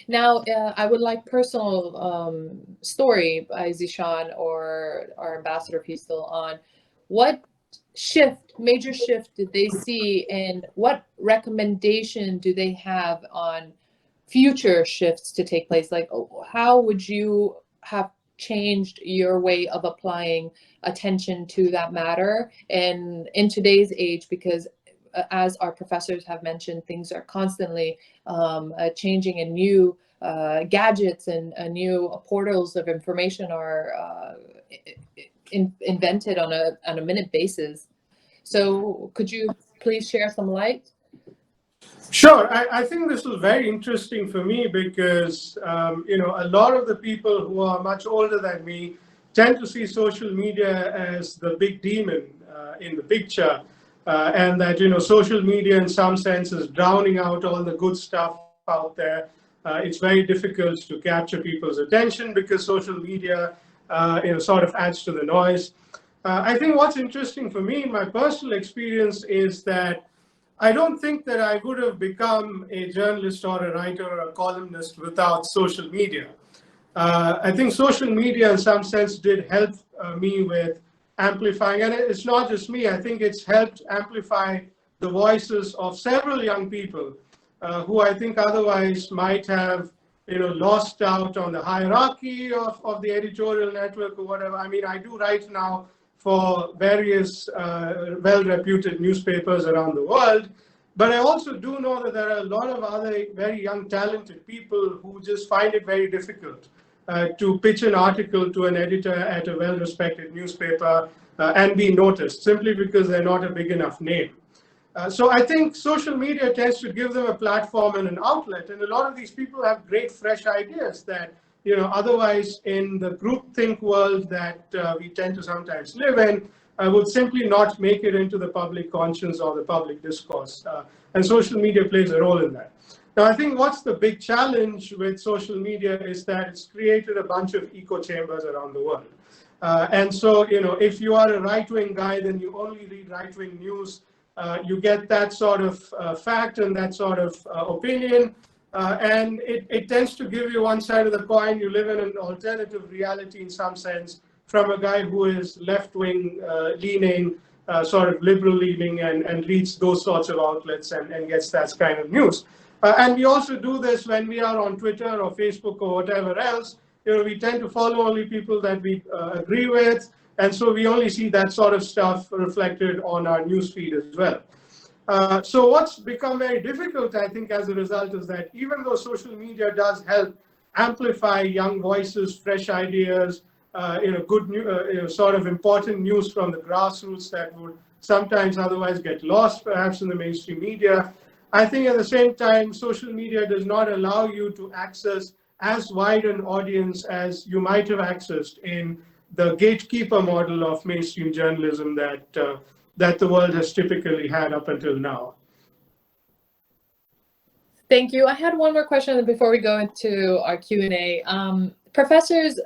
Now, I would like personal story by Zishan or our ambassador, if he's still on. What major shift did they see, and what recommendation do they have on future shifts to take place? Like, how would you have changed your way of applying attention to that matter and in today's age? Because as our professors have mentioned, things are constantly changing, and new gadgets and new portals of information are invented on a minute basis. So could you please share some light? Sure. I think this was very interesting for me because, a lot of the people who are much older than me tend to see social media as the big demon in the picture. And that, social media in some sense is drowning out all the good stuff out there. It's very difficult to capture people's attention because social media, sort of adds to the noise. I think what's interesting for me in my personal experience is that I don't think that I would have become a journalist or a writer or a columnist without social media. I think social media in some sense did help me with amplifying, and it's not just me, I think it's helped amplify the voices of several young people who I think otherwise might have lost out on the hierarchy of the editorial network or whatever. I mean, I do write now for various well-reputed newspapers around the world. But I also do know that there are a lot of other very young, talented people who just find it very difficult to pitch an article to an editor at a well-respected newspaper and be noticed, simply because they're not a big enough name. So I think social media tends to give them a platform and an outlet. And a lot of these people have great, fresh ideas that otherwise in the groupthink world that we tend to sometimes live in, would simply not make it into the public conscience or the public discourse. And social media plays a role in that. Now, I think what's the big challenge with social media is that it's created a bunch of echo chambers around the world. And so, if you are a right-wing guy, then you only read right-wing news. You get that sort of fact and that sort of opinion. And it tends to give you one side of the coin. You live in an alternative reality in some sense from a guy who is left-wing leaning, sort of liberal leaning, and reads those sorts of outlets and gets that kind of news. And we also do this when we are on Twitter or Facebook or whatever else. We tend to follow only people that we agree with. And so we only see that sort of stuff reflected on our newsfeed as well. So what's become very difficult, I think, as a result is that even though social media does help amplify young voices, fresh ideas, good sort of important news from the grassroots that would sometimes otherwise get lost, perhaps in the mainstream media, I think at the same time, social media does not allow you to access as wide an audience as you might have accessed in the gatekeeper model of mainstream journalism that the world has typically had up until now. Thank you. I had one more question before we go into our Q&A. Professors,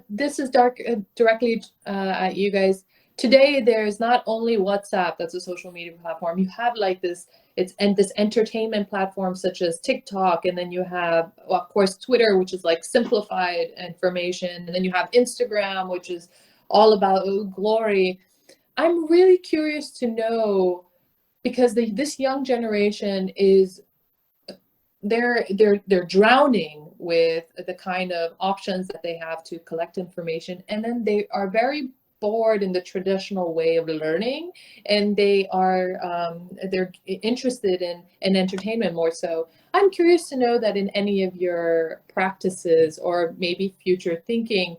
this is directly at you guys. Today, there's not only WhatsApp that's a social media platform. You have like this entertainment platform such as TikTok, and then you have, well, of course, Twitter, which is like simplified information, and then you have Instagram, which is all about glory. I'm really curious to know, because this young generation is they're drowning with the kind of options that they have to collect information, and then they are very bored in the traditional way of learning, and they are they're interested in entertainment more so. I'm curious to know that in any of your practices or maybe future thinking,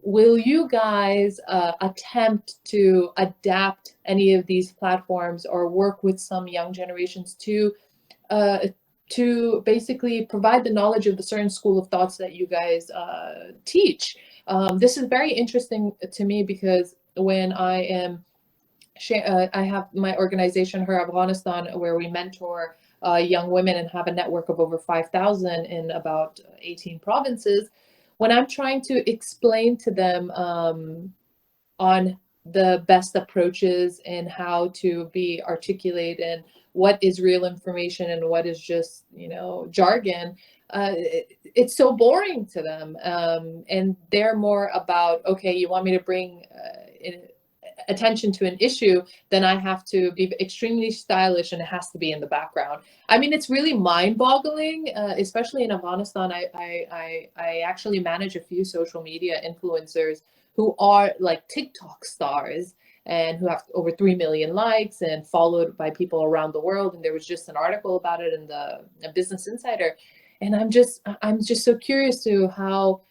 will you guys attempt to adapt any of these platforms or work with some young generations to basically provide the knowledge of the certain school of thoughts that you guys teach? This is very interesting to me because when I have my organization, Her Afghanistan, where we mentor young women and have a network of over 5,000 in about 18 provinces. When I'm trying to explain to them on the best approaches and how to be articulate and what is real information and what is just, jargon, it's so boring to them. And they're more about, okay, you want me to bring attention to an issue, then I have to be extremely stylish and it has to be in the background. I mean, it's really mind-boggling, especially in Afghanistan. I actually manage a few social media influencers who are like TikTok stars and who have over 3 million likes and followed by people around the world. And there was just an article about it in the Business Insider. And I'm just so curious to how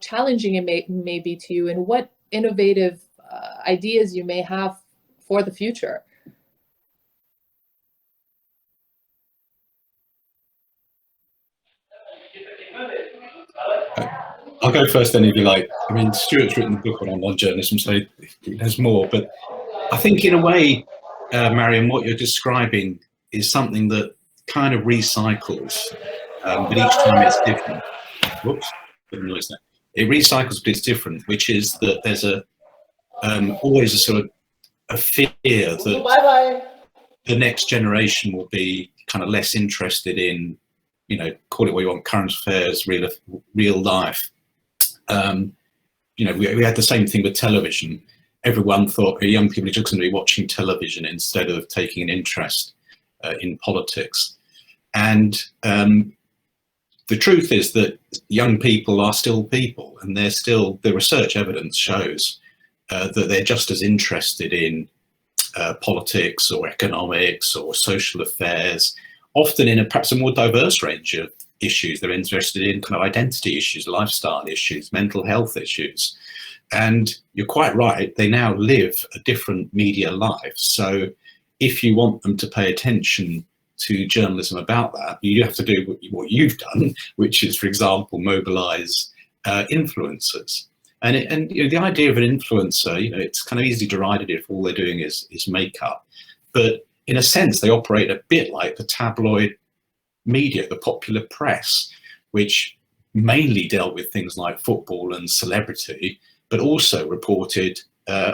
challenging it may be to you and what innovative ideas you may have for the future. I'll go first then if you like. I mean, Stuart's written a book on journalism, so there's more. But I think in a way, Mariam, what you're describing is something that kind of recycles, but each time it's different. Whoops, bit of noise there. It recycles, but it's different, which is that there's always a sort of a fear that the next generation will be kind of less interested in, you know, call it what you want, current affairs, real life. You know, we had the same thing with television. Everyone thought young people are just going to be watching television instead of taking an interest in politics. And the truth is that young people are still people, and they're still, the research evidence shows that they're just as interested in politics or economics or social affairs, often in perhaps a more diverse range of issues. They're interested in kind of identity issues, lifestyle issues, mental health issues. And you're quite right, they now live a different media life. So if you want them to pay attention to journalism about that, you have to do what you've done, which is, for example, mobilize influencers. And you know, the idea of an influencer, you know, it's kind of easily derided if all they're doing is makeup. But in a sense, they operate a bit like the tabloid media, the popular press, which mainly dealt with things like football and celebrity, but also reported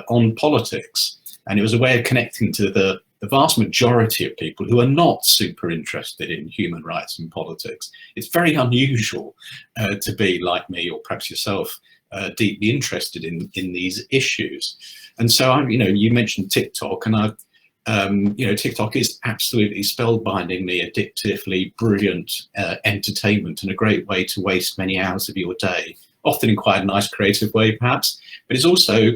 on politics. And it was a way of connecting to the vast majority of people who are not super interested in human rights and politics. It's very unusual to be like me or perhaps yourself, deeply interested in these issues. And so, you know, you mentioned TikTok, and you know, TikTok is absolutely spellbindingly, addictively brilliant entertainment and a great way to waste many hours of your day, often in quite a nice creative way perhaps, but it's also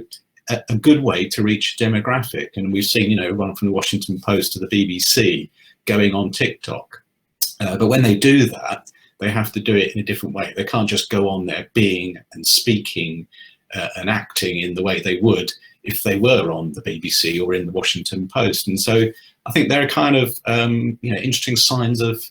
a good way to reach a demographic. And we've seen, you know, one from the Washington Post to the BBC going on TikTok. But when they do that, they have to do it in a different way. They can't just go on there being and speaking and acting in the way they would if they were on the BBC or in the Washington Post. And so I think there are kind of you know, interesting signs of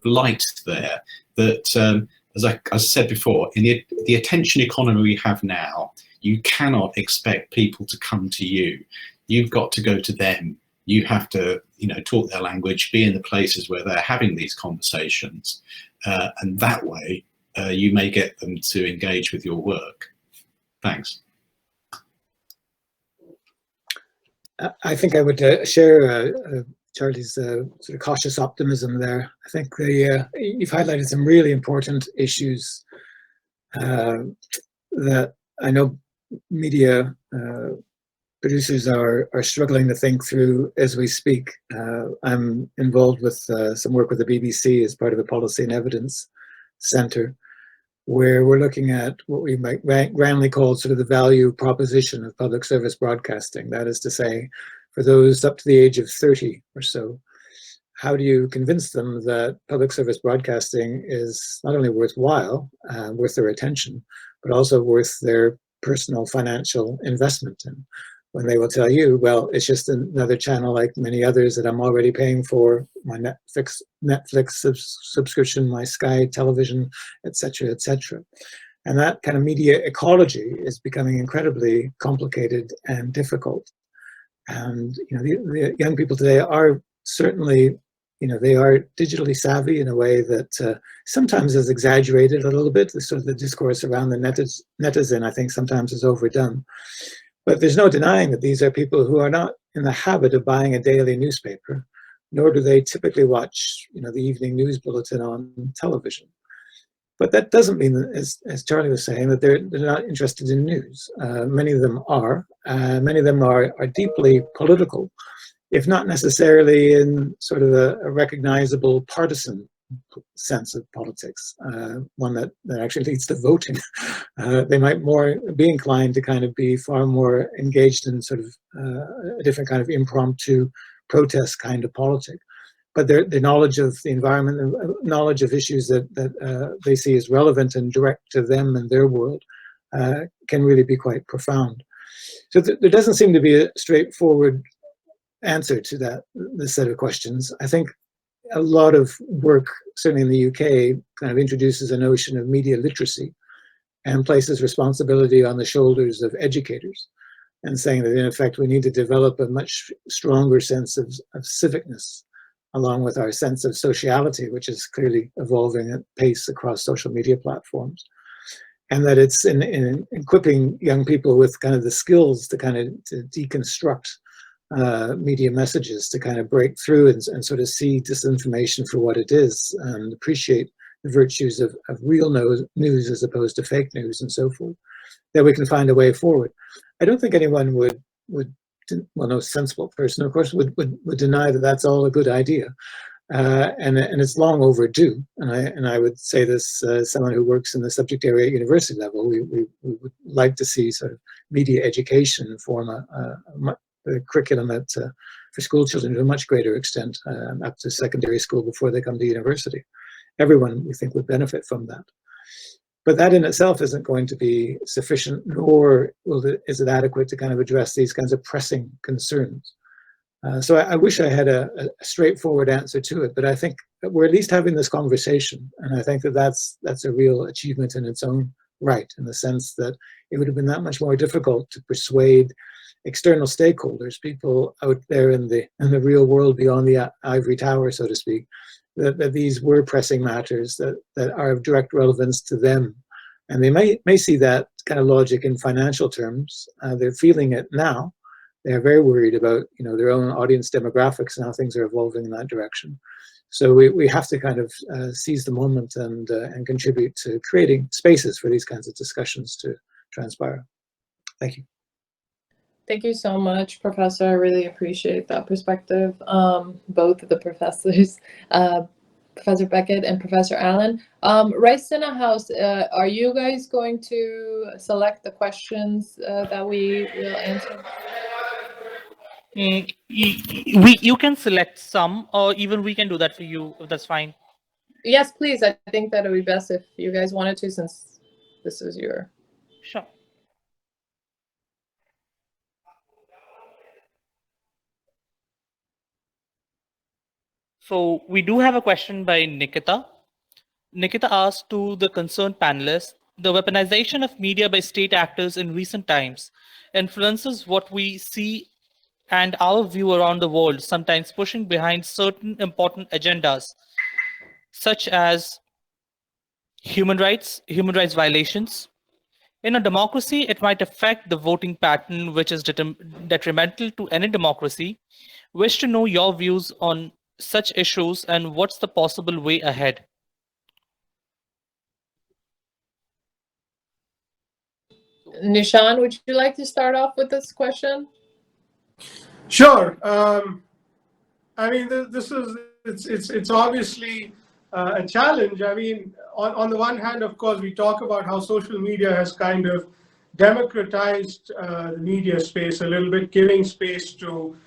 light there that, as I said before, in the attention economy we have now, you cannot expect people to come to you. You've got to go to them. You have to, you know, talk their language, be in the places where they're having these conversations. And that way, you may get them to engage with your work. Thanks. I think I would share Charlie's sort of cautious optimism there. I think you've highlighted some really important issues that I know media producers are struggling to think through as we speak. I'm involved with some work with the BBC as part of a policy and evidence centre, where we're looking at what we might grandly call sort of the value proposition of public service broadcasting. That is to say, for those up to the age of 30 or so, how do you convince them that public service broadcasting is not only worthwhile, worth their attention, but also worth their personal financial investment in? When they will tell you, well, it's just another channel like many others that I'm already paying for, my Netflix subscription, my Sky television, etc., etc. And that kind of media ecology is becoming incredibly complicated and difficult. And you know, the young people today are certainly, you know, they are digitally savvy in a way that sometimes is exaggerated a little bit. The sort of the discourse around the netizen, I think, sometimes is overdone. But there's no denying that these are people who are not in the habit of buying a daily newspaper, nor do they typically watch, you know, the evening news bulletin on television. But that doesn't mean that, as Charlie was saying, that they're not interested in news. Many of them are. Many of them are deeply political, if not necessarily in sort of a recognizable partisan sense of politics, one that actually leads to voting. They might more be inclined to kind of be far more engaged in sort of a different kind of impromptu protest kind of politics. But their knowledge of the environment, knowledge of issues that they see as relevant and direct to them and their world can really be quite profound. So there doesn't seem to be a straightforward answer to this set of questions. I think a lot of work, certainly in the UK, kind of introduces a notion of media literacy and places responsibility on the shoulders of educators, and saying that in effect we need to develop a much stronger sense of civicness, along with our sense of sociality, which is clearly evolving at pace across social media platforms. And that it's in equipping young people with kind of the skills to kind of to deconstruct media messages, to kind of break through and sort of see disinformation for what it is, and appreciate the virtues of real news as opposed to fake news and so forth, that we can find a way forward. I don't think anyone would well, no sensible person, of course, would deny that that's all a good idea, and it's long overdue. And I would say this as someone who works in the subject area at university level. We would like to see sort of media education form a curriculum for school children to a much greater extent, up to secondary school before they come to university. Everyone, we think, would benefit from that. But that in itself isn't going to be sufficient, nor is it adequate to kind of address these kinds of pressing concerns. So I wish I had a straightforward answer to it, but I think that we're at least having this conversation, and I think that that's a real achievement in its own right, in the sense that it would have been that much more difficult to persuade external stakeholders, people out there in the real world beyond the ivory tower, so to speak, that these were pressing matters that are of direct relevance to them. And they may see that kind of logic in financial terms. They're feeling it now. They're very worried about their own audience demographics and how things are evolving in that direction. So we have to kind of seize the moment and contribute to creating spaces for these kinds of discussions to transpire. Thank you. Thank you so much, Professor. I really appreciate that perspective. Both of the professors, Professor Beckett and Professor Allen. Right in a house, are you guys going to select the questions that we will answer? You can select some, or even we can do that for you, if that's fine. Yes, please. I think that it would be best if you guys wanted to, since this is your... Sure. So we do have a question by Nikita. Nikita asked to the concerned panelists, the weaponization of media by state actors in recent times influences what we see and our view around the world, sometimes pushing behind certain important agendas, such as human rights violations. In a democracy, it might affect the voting pattern, which is detrimental to any democracy. Wish to know your views on such issues and what's the possible way ahead. Nishan, would you like to start off with this question? Sure. I mean, it's obviously a challenge. I mean, on the one hand, of course, we talk about how social media has kind of democratized the media space a little bit, giving space to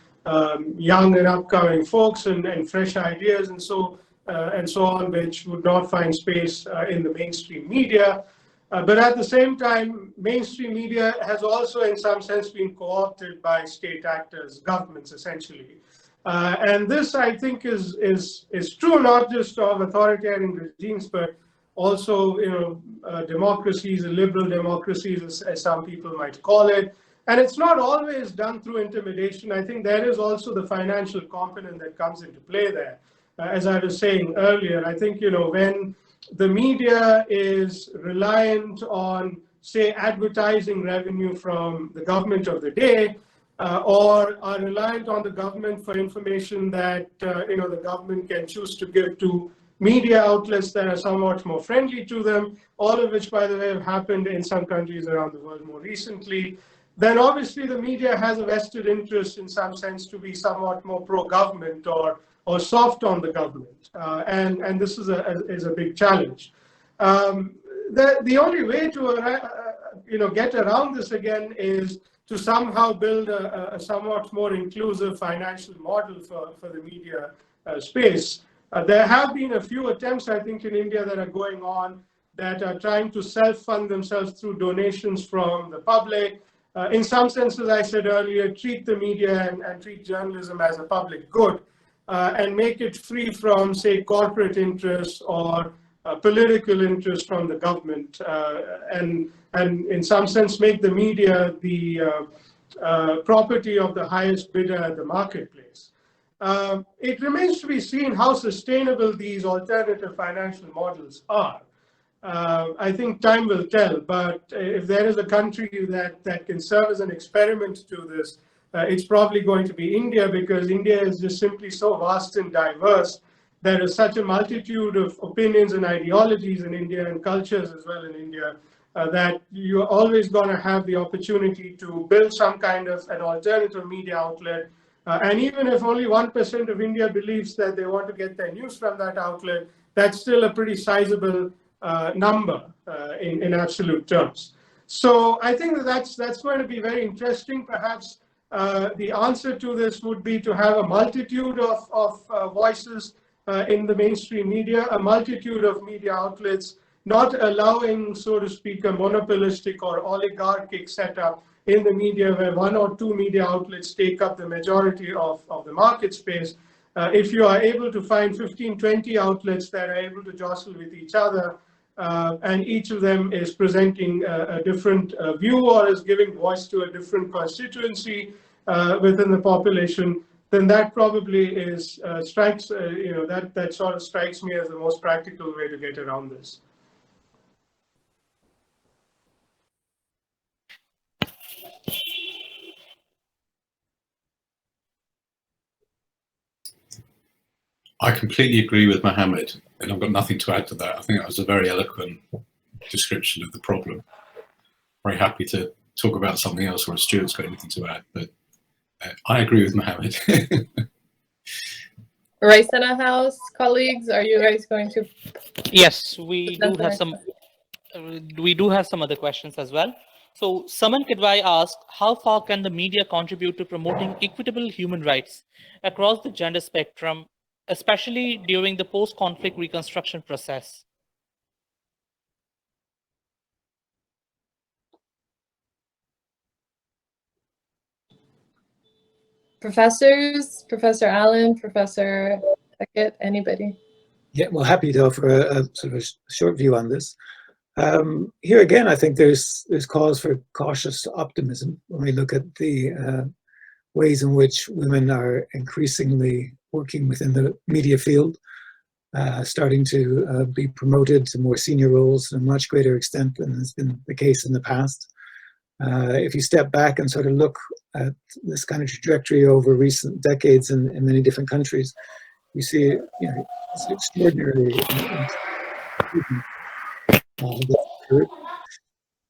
young and upcoming folks and fresh ideas and so on, which would not find space in the mainstream media. But at the same time, mainstream media has also, in some sense, been co-opted by state actors, governments, essentially. And this, I think, is true not just of authoritarian regimes, but also, democracies, liberal democracies, as some people might call it. And it's not always done through intimidation. I think there is also the financial component that comes into play there. As I was saying earlier, I think, when the media is reliant on, say, advertising revenue from the government of the day, or are reliant on the government for information that the government can choose to give to media outlets that are somewhat more friendly to them, all of which, by the way, have happened in some countries around the world more recently, then obviously the media has a vested interest in some sense to be somewhat more pro-government or soft on the government. And this is a big challenge. The only way to get around this again is to somehow build a somewhat more inclusive financial model for the media space. There have been a few attempts, I think, in India that are going on that are trying to self-fund themselves through donations from the public. In some sense, as I said earlier, treat the media and treat journalism as a public good and make it free from, say, corporate interests or political interest from the government, and in some sense make the media the property of the highest bidder at the marketplace. It remains to be seen how sustainable these alternative financial models are. I think time will tell, but if there is a country that can serve as an experiment to this, it's probably going to be India, because India is just simply so vast and diverse. There is such a multitude of opinions and ideologies in India, and cultures as well in India, that you're always going to have the opportunity to build some kind of an alternative media outlet. And even if only 1% of India believes that they want to get their news from that outlet, that's still a pretty sizable number in absolute terms. So I think that's going to be very interesting. Perhaps the answer to this would be to have a multitude of voices in the mainstream media, a multitude of media outlets, not allowing, so to speak, a monopolistic or oligarchic setup in the media where one or two media outlets take up the majority of the market space. If you are able to find 15, 20 outlets that are able to jostle with each other, and each of them is presenting a different view or is giving voice to a different constituency within the population, then that probably is that sort of strikes me as the most practical way to get around this. I completely agree with Mohammed, and I've got nothing to add to that. I think that was a very eloquent description of the problem. Very happy to talk about something else, or if Stuart's got anything to add, but I agree with Mohammed. Raisana House colleagues, are you guys going to? Yes, we do have some. We do have some other questions as well. So Saman Kidwai asked, how far can the media contribute to promoting equitable human rights across the gender spectrum, especially during the post-conflict reconstruction process? Professors, Professor Allen, Professor Beckett, anybody? Yeah, well, happy to offer a sort of a short view on this. Here again, I think there's cause for cautious optimism when we look at the ways in which women are increasingly working within the media field, starting to be promoted to more senior roles to a much greater extent than has been the case in the past. If you step back and sort of look at this kind of trajectory over recent decades in many different countries, you see, it's extraordinarily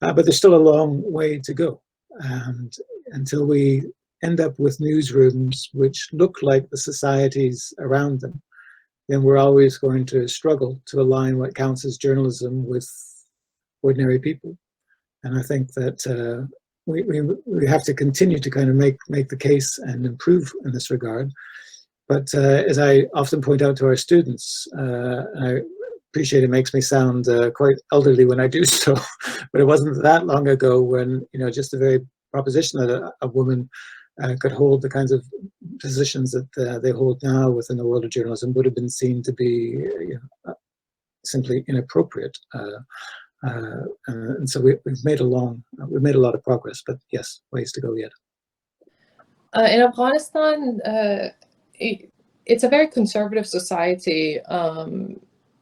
but there's still a long way to go. And until we end up with newsrooms which look like the societies around them, then we're always going to struggle to align what counts as journalism with ordinary people. And I think that we have to continue to kind of make the case and improve in this regard. But as I often point out to our students, I appreciate it makes me sound quite elderly when I do so, but it wasn't that long ago when, just the very proposition that a woman could hold the kinds of positions that they hold now within the world of journalism would have been seen to be simply inappropriate. And so we've made a lot of progress, but yes, ways to go yet. In Afghanistan, it's a very conservative society,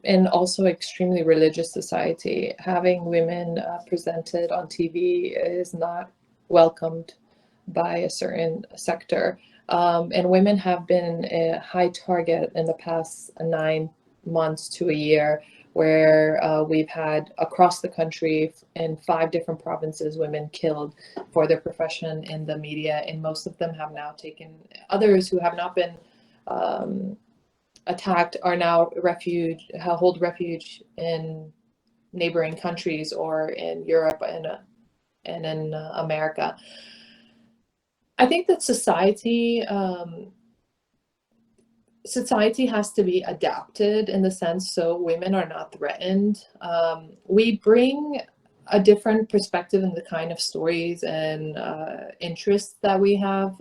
and also extremely religious society. Having women presented on TV is not welcomed by a certain sector. And women have been a high target in the past 9 months to a year, where we've had across the country in 5 different provinces women killed for their profession in the media, and most of them have now taken, others who have not been attacked are now hold refuge in neighboring countries or in Europe and in America. I think that society has to be adapted in the sense so women are not threatened. We bring a different perspective in the kind of stories and interests that we have.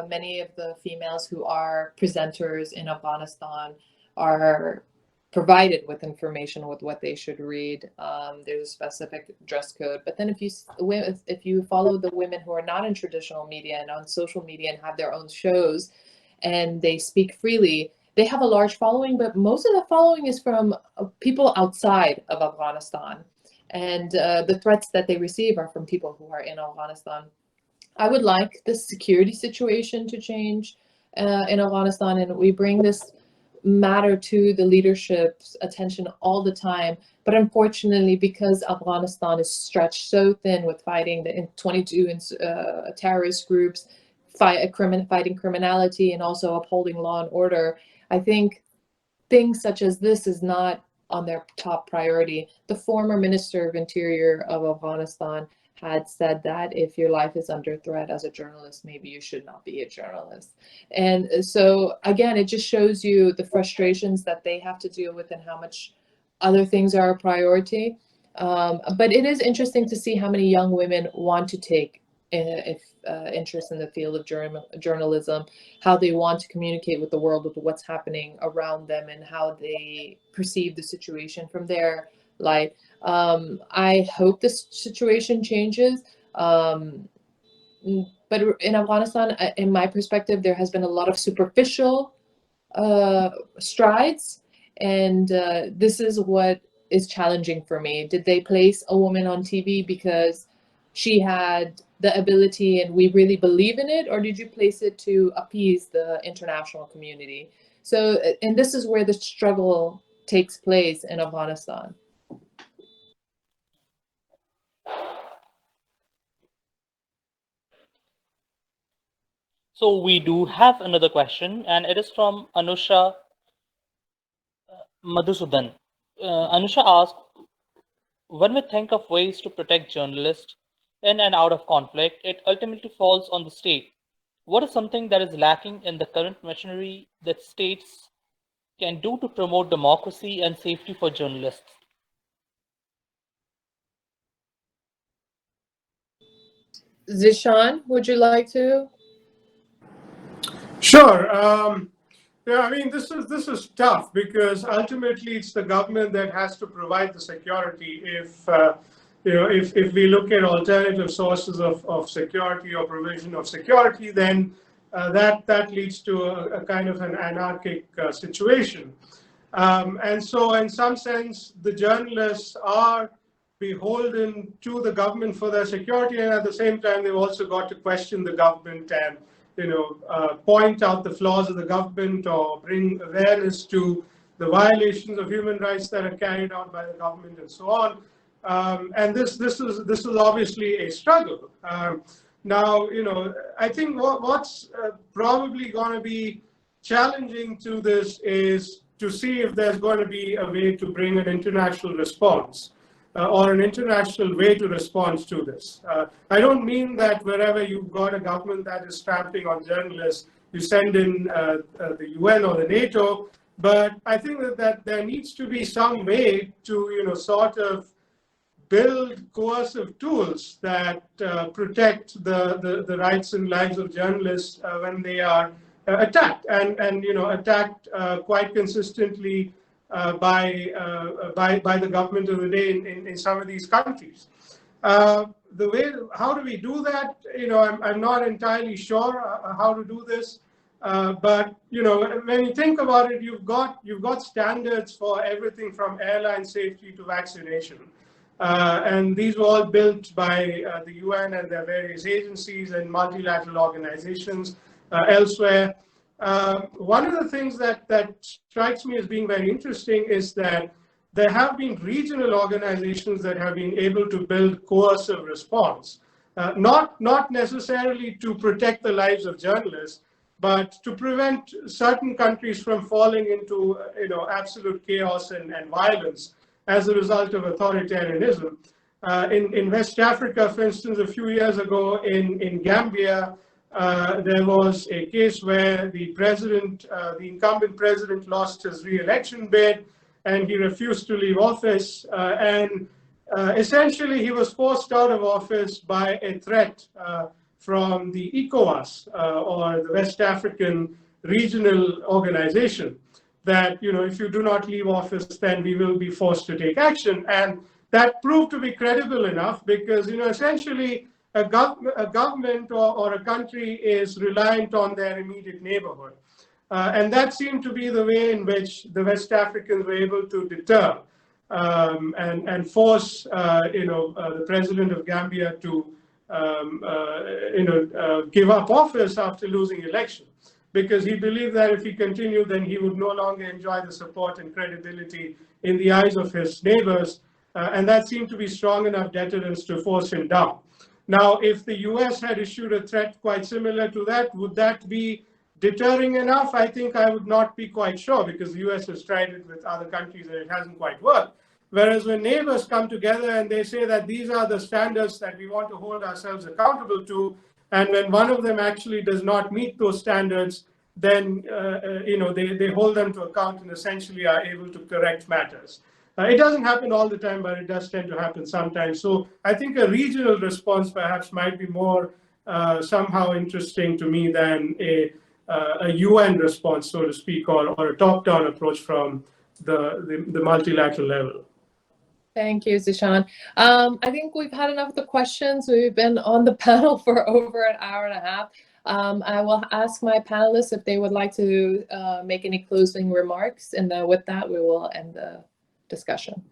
Many of the females who are presenters in Afghanistan are provided with information with what they should read. There's a specific dress code, but then if you follow the women who are not in traditional media and on social media and have their own shows and they speak freely, they have a large following, but most of the following is from people outside of Afghanistan. And the threats that they receive are from people who are in Afghanistan. I would like the security situation to change in Afghanistan, and we bring this matter to the leadership's attention all the time. But unfortunately, because Afghanistan is stretched so thin with fighting the 22 terrorist groups, fighting criminality, and also upholding law and order, I think things such as this is not on their top priority. The former Minister of Interior of Afghanistan had said that if your life is under threat as a journalist, maybe you should not be a journalist. And so again, it just shows you the frustrations that they have to deal with and how much other things are a priority. But it is interesting to see how many young women want to take interest in the field of journalism, how they want to communicate with the world, with what's happening around them, and how they perceive the situation from their light. I hope this situation changes. But in Afghanistan, in my perspective, there has been a lot of superficial strides, and this is what is challenging for me. Did they place a woman on TV because she had the ability and we really believe in it, or did you place it to appease the international community? So, and this is where the struggle takes place in Afghanistan. So we do have another question, and it is from Anusha Madhusudan. Anusha asked, when we think of ways to protect journalists in and out of conflict, it ultimately falls on the state. What is something that is lacking in the current machinery that states can do to promote democracy and safety for journalists? Zishan, would you like to? Sure. Yeah, I mean, this is tough because ultimately it's the government that has to provide the security. If we look at alternative sources of security or provision of security, then that leads to a kind of an anarchic situation. And so, in some sense, the journalists are beholden to the government for their security, and at the same time, they've also got to question the government and point out the flaws of the government or bring awareness to the violations of human rights that are carried out by the government and so on. And this is obviously a struggle. Now, I think what's probably going to be challenging to this is to see if there's going to be a way to bring an international response. Or an international way to respond to this. I don't mean that wherever you've got a government that is trampling on journalists, you send in the UN or the NATO, but I think that there needs to be some way to sort of build coercive tools that protect the rights and lives of journalists when they are attacked and attacked quite consistently by the government of the day in some of these countries. How do we do that? I'm not entirely sure how to do this. But when you think about it, you've got standards for everything from airline safety to vaccination, and these were all built by the UN and their various agencies and multilateral organizations elsewhere. One of the things that strikes me as being very interesting is that there have been regional organizations that have been able to build coercive response, not necessarily to protect the lives of journalists, but to prevent certain countries from falling into absolute chaos and violence as a result of authoritarianism. In West Africa, for instance, a few years ago in Gambia, there was a case where the incumbent president lost his re-election bid, and he refused to leave office. And essentially, he was forced out of office by a threat from the ECOWAS, or the West African Regional Organization, that if you do not leave office, then we will be forced to take action. And that proved to be credible enough because essentially a government or a country is reliant on their immediate neighborhood. And that seemed to be the way in which the West Africans were able to deter and force the president of Gambia to give up office after losing election, because he believed that if he continued, then he would no longer enjoy the support and credibility in the eyes of his neighbors, and that seemed to be strong enough deterrence to force him down. Now, if the US had issued a threat quite similar to that, would that be deterring enough? I think I would not be quite sure, because the US has tried it with other countries and it hasn't quite worked. Whereas when neighbors come together and they say that these are the standards that we want to hold ourselves accountable to, and when one of them actually does not meet those standards, then they hold them to account and essentially are able to correct matters. It doesn't happen all the time, but it does tend to happen sometimes. So I think a regional response perhaps might be more somehow interesting to me than a UN response, so to speak, or a top-down approach from the multilateral level. Thank you, Zishan. I think we've had enough of the questions. We've been on the panel for over an hour and a half. I will ask my panelists if they would like to make any closing remarks, and with that, we will end the discussion.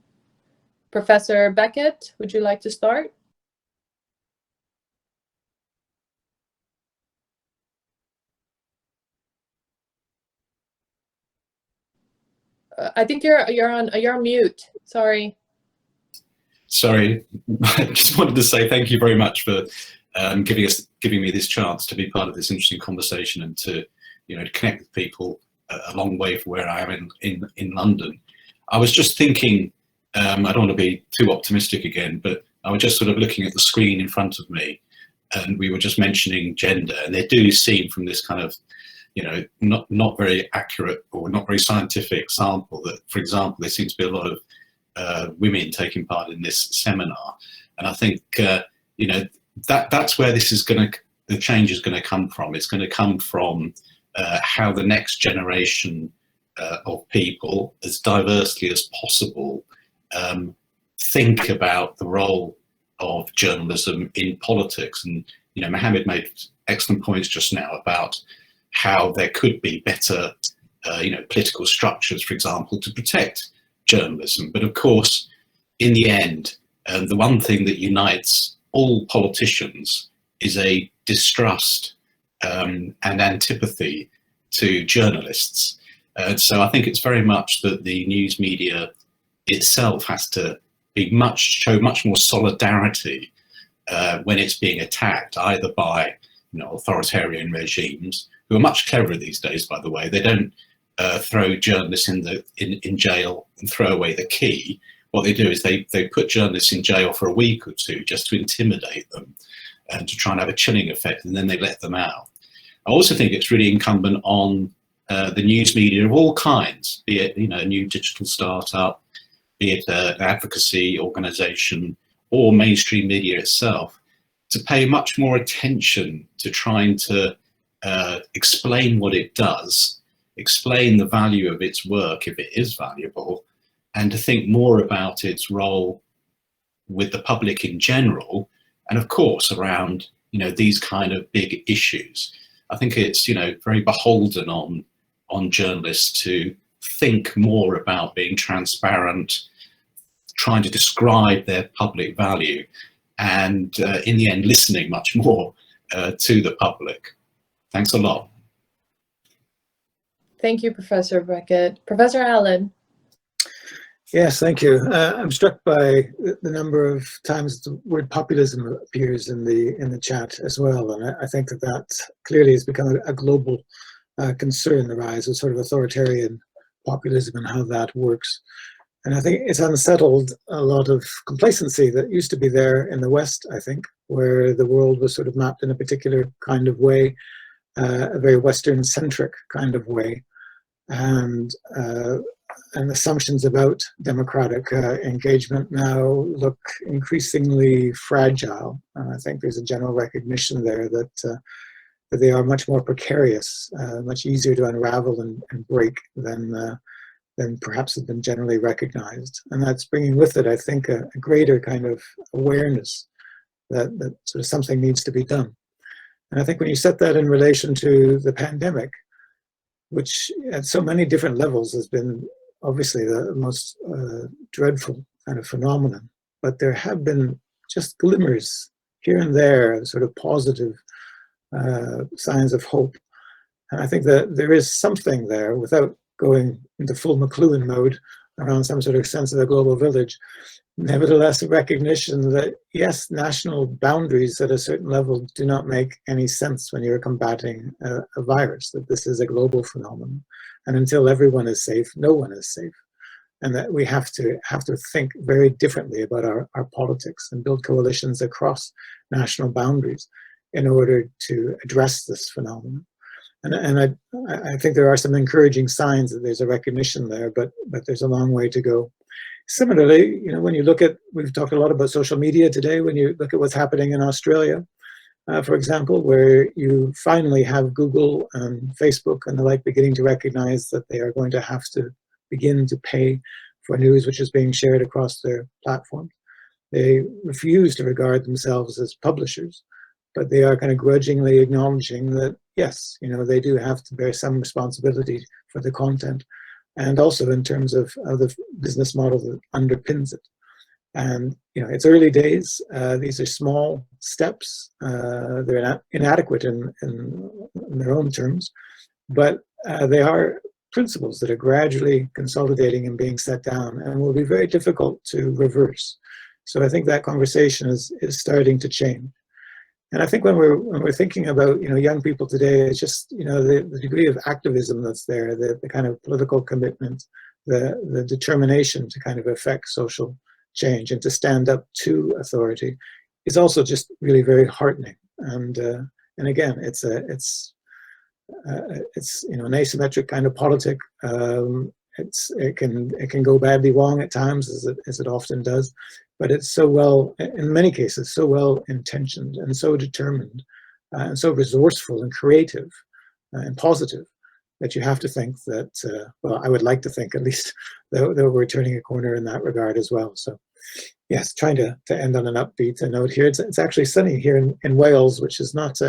Professor Beckett, would you like to start? I think you're on mute. Sorry. Sorry, I just wanted to say thank you very much for giving me this chance to be part of this interesting conversation and to connect with people a long way from where I am in London. I was just thinking, I don't want to be too optimistic again, but I was just sort of looking at the screen in front of me, and we were just mentioning gender, and there do seem from this kind of not very accurate or not very scientific sample that, for example, there seems to be a lot of women taking part in this seminar, and I think that's where the change is going to come from. It's going to come from how the next generation of people, as diversely as possible, think about the role of journalism in politics. And Mohammed made excellent points just now about how there could be better political structures, for example, to protect journalism. But of course, in the end, the one thing that unites all politicians is a distrust and antipathy to journalists. So I think it's very much that the news media itself has to show much more solidarity when it's being attacked, either by authoritarian regimes, who are much cleverer these days, by the way. They don't throw journalists in jail and throw away the key. What they do is they put journalists in jail for a week or two just to intimidate them and to try and have a chilling effect, and then they let them out. I also think it's really incumbent on the news media of all kinds, be it a new digital startup, be it an advocacy organisation or mainstream media itself, to pay much more attention to trying to explain what it does, explain the value of its work if it is valuable, and to think more about its role with the public in general, and of course around these kind of big issues. I think it's very beholden on journalists to think more about being transparent, trying to describe their public value, and in the end listening much more to the public. Thanks a lot. Thank you, Professor Beckett. Professor Allen. Yes, thank you. I'm struck by the number of times the word populism appears in the chat as well, and I think that clearly has become a global concern, the rise of sort of authoritarian populism and how that works. And I think it's unsettled a lot of complacency that used to be there in the West, I think, where the world was sort of mapped in a particular kind of way, a very Western-centric kind of way, and assumptions about democratic engagement now look increasingly fragile. And I think there's a general recognition there that they are much more precarious, much easier to unravel and break than perhaps has been generally recognized. And that's bringing with it, I think, a greater kind of awareness that sort of something needs to be done. And I think when you set that in relation to the pandemic, which at so many different levels has been obviously the most dreadful kind of phenomenon, but there have been just glimmers here and there of sort of positive signs of hope. And I think that there is something there, without going into full McLuhan mode around some sort of sense of the global village, nevertheless a recognition that yes, national boundaries at a certain level do not make any sense when you're combating a virus, that this is a global phenomenon. And until everyone is safe, no one is safe. And that we have to think very differently about our politics and build coalitions across national boundaries in order to address this phenomenon. And I think there are some encouraging signs that there's a recognition there, but there's a long way to go. Similarly, you know, when you look at, we've talked a lot about social media today, when you look at what's happening in Australia, for example, where you finally have Google and Facebook and the like beginning to recognize that they are going to have to begin to pay for news which is being shared across their platforms. They refuse to regard themselves as publishers, but they are kind of grudgingly acknowledging that, yes, you know, they do have to bear some responsibility for the content, and also in terms of the business model that underpins it. And, you know, it's early days. These are small steps. They're inadequate in their own terms, but they are principles that are gradually consolidating and being set down and will be very difficult to reverse. So I think that conversation is starting to change. And I think when we're thinking about, you know, young people today, it's just, you know, the degree of activism that's there, the kind of political commitment, the determination to kind of affect social change and to stand up to authority is also just really very heartening. And again, it's you know, an asymmetric kind of politic. It can go badly wrong at times, as it often does, but it's so well, in many cases, so well intentioned and so determined and so resourceful and creative and positive that you have to think that, well, I would like to think at least that we're turning a corner in that regard as well. So yes, trying to end on an upbeat note here. It's actually sunny here in Wales, which is not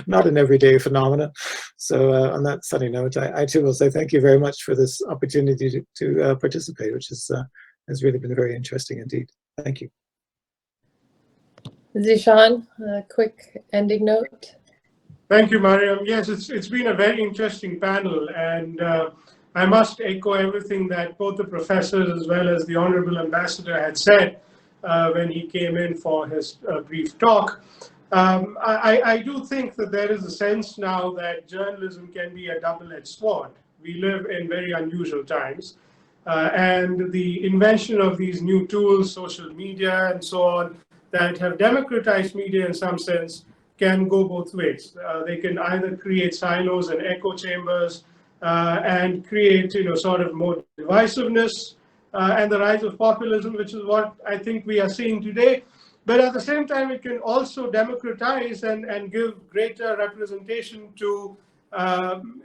not an everyday phenomenon. So on that sunny note, I too will say thank you very much for this opportunity to participate, which has really been very interesting indeed. Thank you. Zishan, a quick ending note. Thank you, Mariam. Yes, it's been a very interesting panel, and I must echo everything that both the professors as well as the Honorable Ambassador had said when he came in for his brief talk. I do think that there is a sense now that journalism can be a double-edged sword. We live in very unusual times, and the invention of these new tools, social media and so on, that have democratized media in some sense, can go both ways. They can either create silos and echo chambers and create, you know, sort of more divisiveness and the rise of populism, which is what I think we are seeing today. But at the same time, it can also democratize and give greater representation to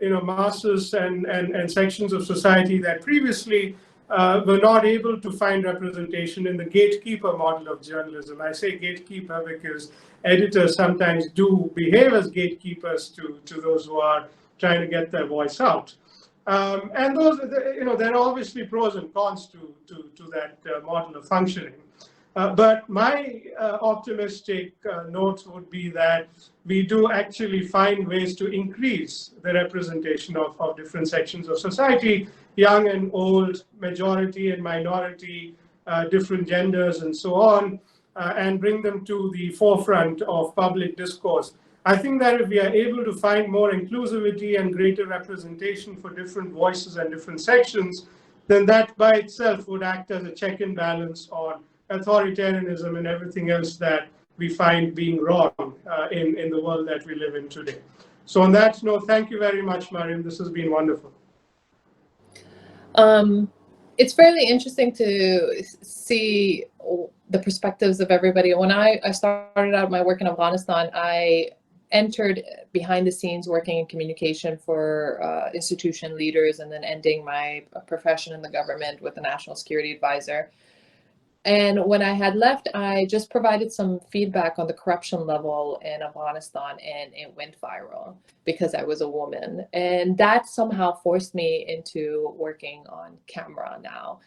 you know, masses and sections of society that previously were not able to find representation in the gatekeeper model of journalism. I say gatekeeper because editors sometimes do behave as gatekeepers to those who are trying to get their voice out. And those, you know, there are obviously pros and cons to that model of functioning. But my optimistic notes would be that we do actually find ways to increase the representation of different sections of society, young and old, majority and minority, different genders and so on, and bring them to the forefront of public discourse. I think that if we are able to find more inclusivity and greater representation for different voices and different sections, then that by itself would act as a check and balance on authoritarianism and everything else that we find being wrong in the world that we live in today. So on that note, thank you very much, Mariam. This has been wonderful. It's fairly interesting to see the perspectives of everybody. When I started out my work in Afghanistan, I entered behind the scenes working in communication for institution leaders, and then ending my profession in the government with the National Security Advisor. And when I had left, I just provided some feedback on the corruption level in Afghanistan, and it went viral because I was a woman. And that somehow forced me into working on camera now.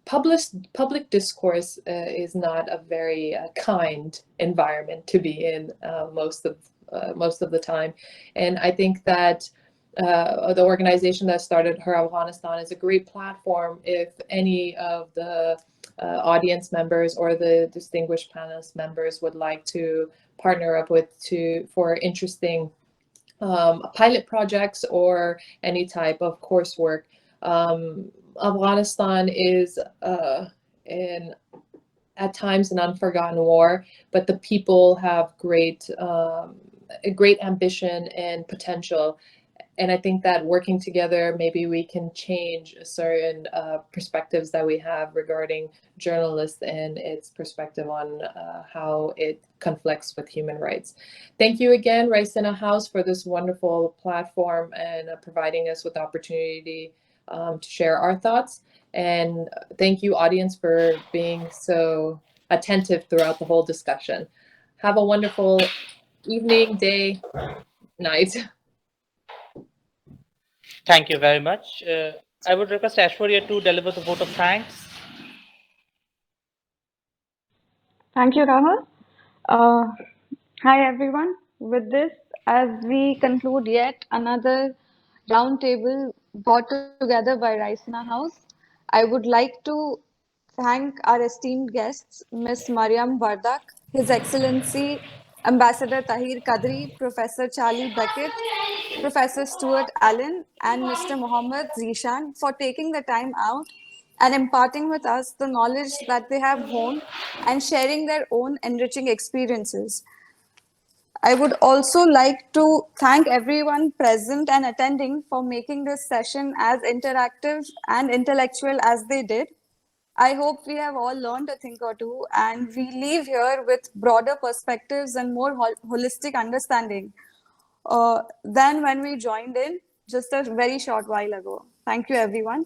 Public discourse is not a very kind environment to be in most of the time. And I think that the organization that started Her Afghanistan is a great platform if any of the audience members or the distinguished panelist members would like to partner up with for interesting pilot projects or any type of coursework. Afghanistan is at times an unforgotten war, but the people have great ambition and potential. And I think that working together, maybe we can change certain perspectives that we have regarding journalists and its perspective on how it conflicts with human rights. Thank you again, Raisina House, for this wonderful platform and providing us with the opportunity to share our thoughts. And thank you, audience, for being so attentive throughout the whole discussion. Have a wonderful evening, day, night. Thank you very much. I would request Aishwarya to deliver the vote of thanks. Thank you, Rahul. Hi, everyone. With this, as we conclude yet another roundtable brought together by Raisina House, I would like to thank our esteemed guests, Ms. Mariam Bardak, His Excellency Ambassador Tahir Kadri, Professor Charlie Beckett, Professor Stuart Allen, and Mr. Mohammad Zishan for taking the time out and imparting with us the knowledge that they have honed and sharing their own enriching experiences. I would also like to thank everyone present and attending for making this session as interactive and intellectual as they did. I hope we have all learned a thing or two and we leave here with broader perspectives and more holistic understanding than when we joined in just a very short while ago. Thank you, everyone.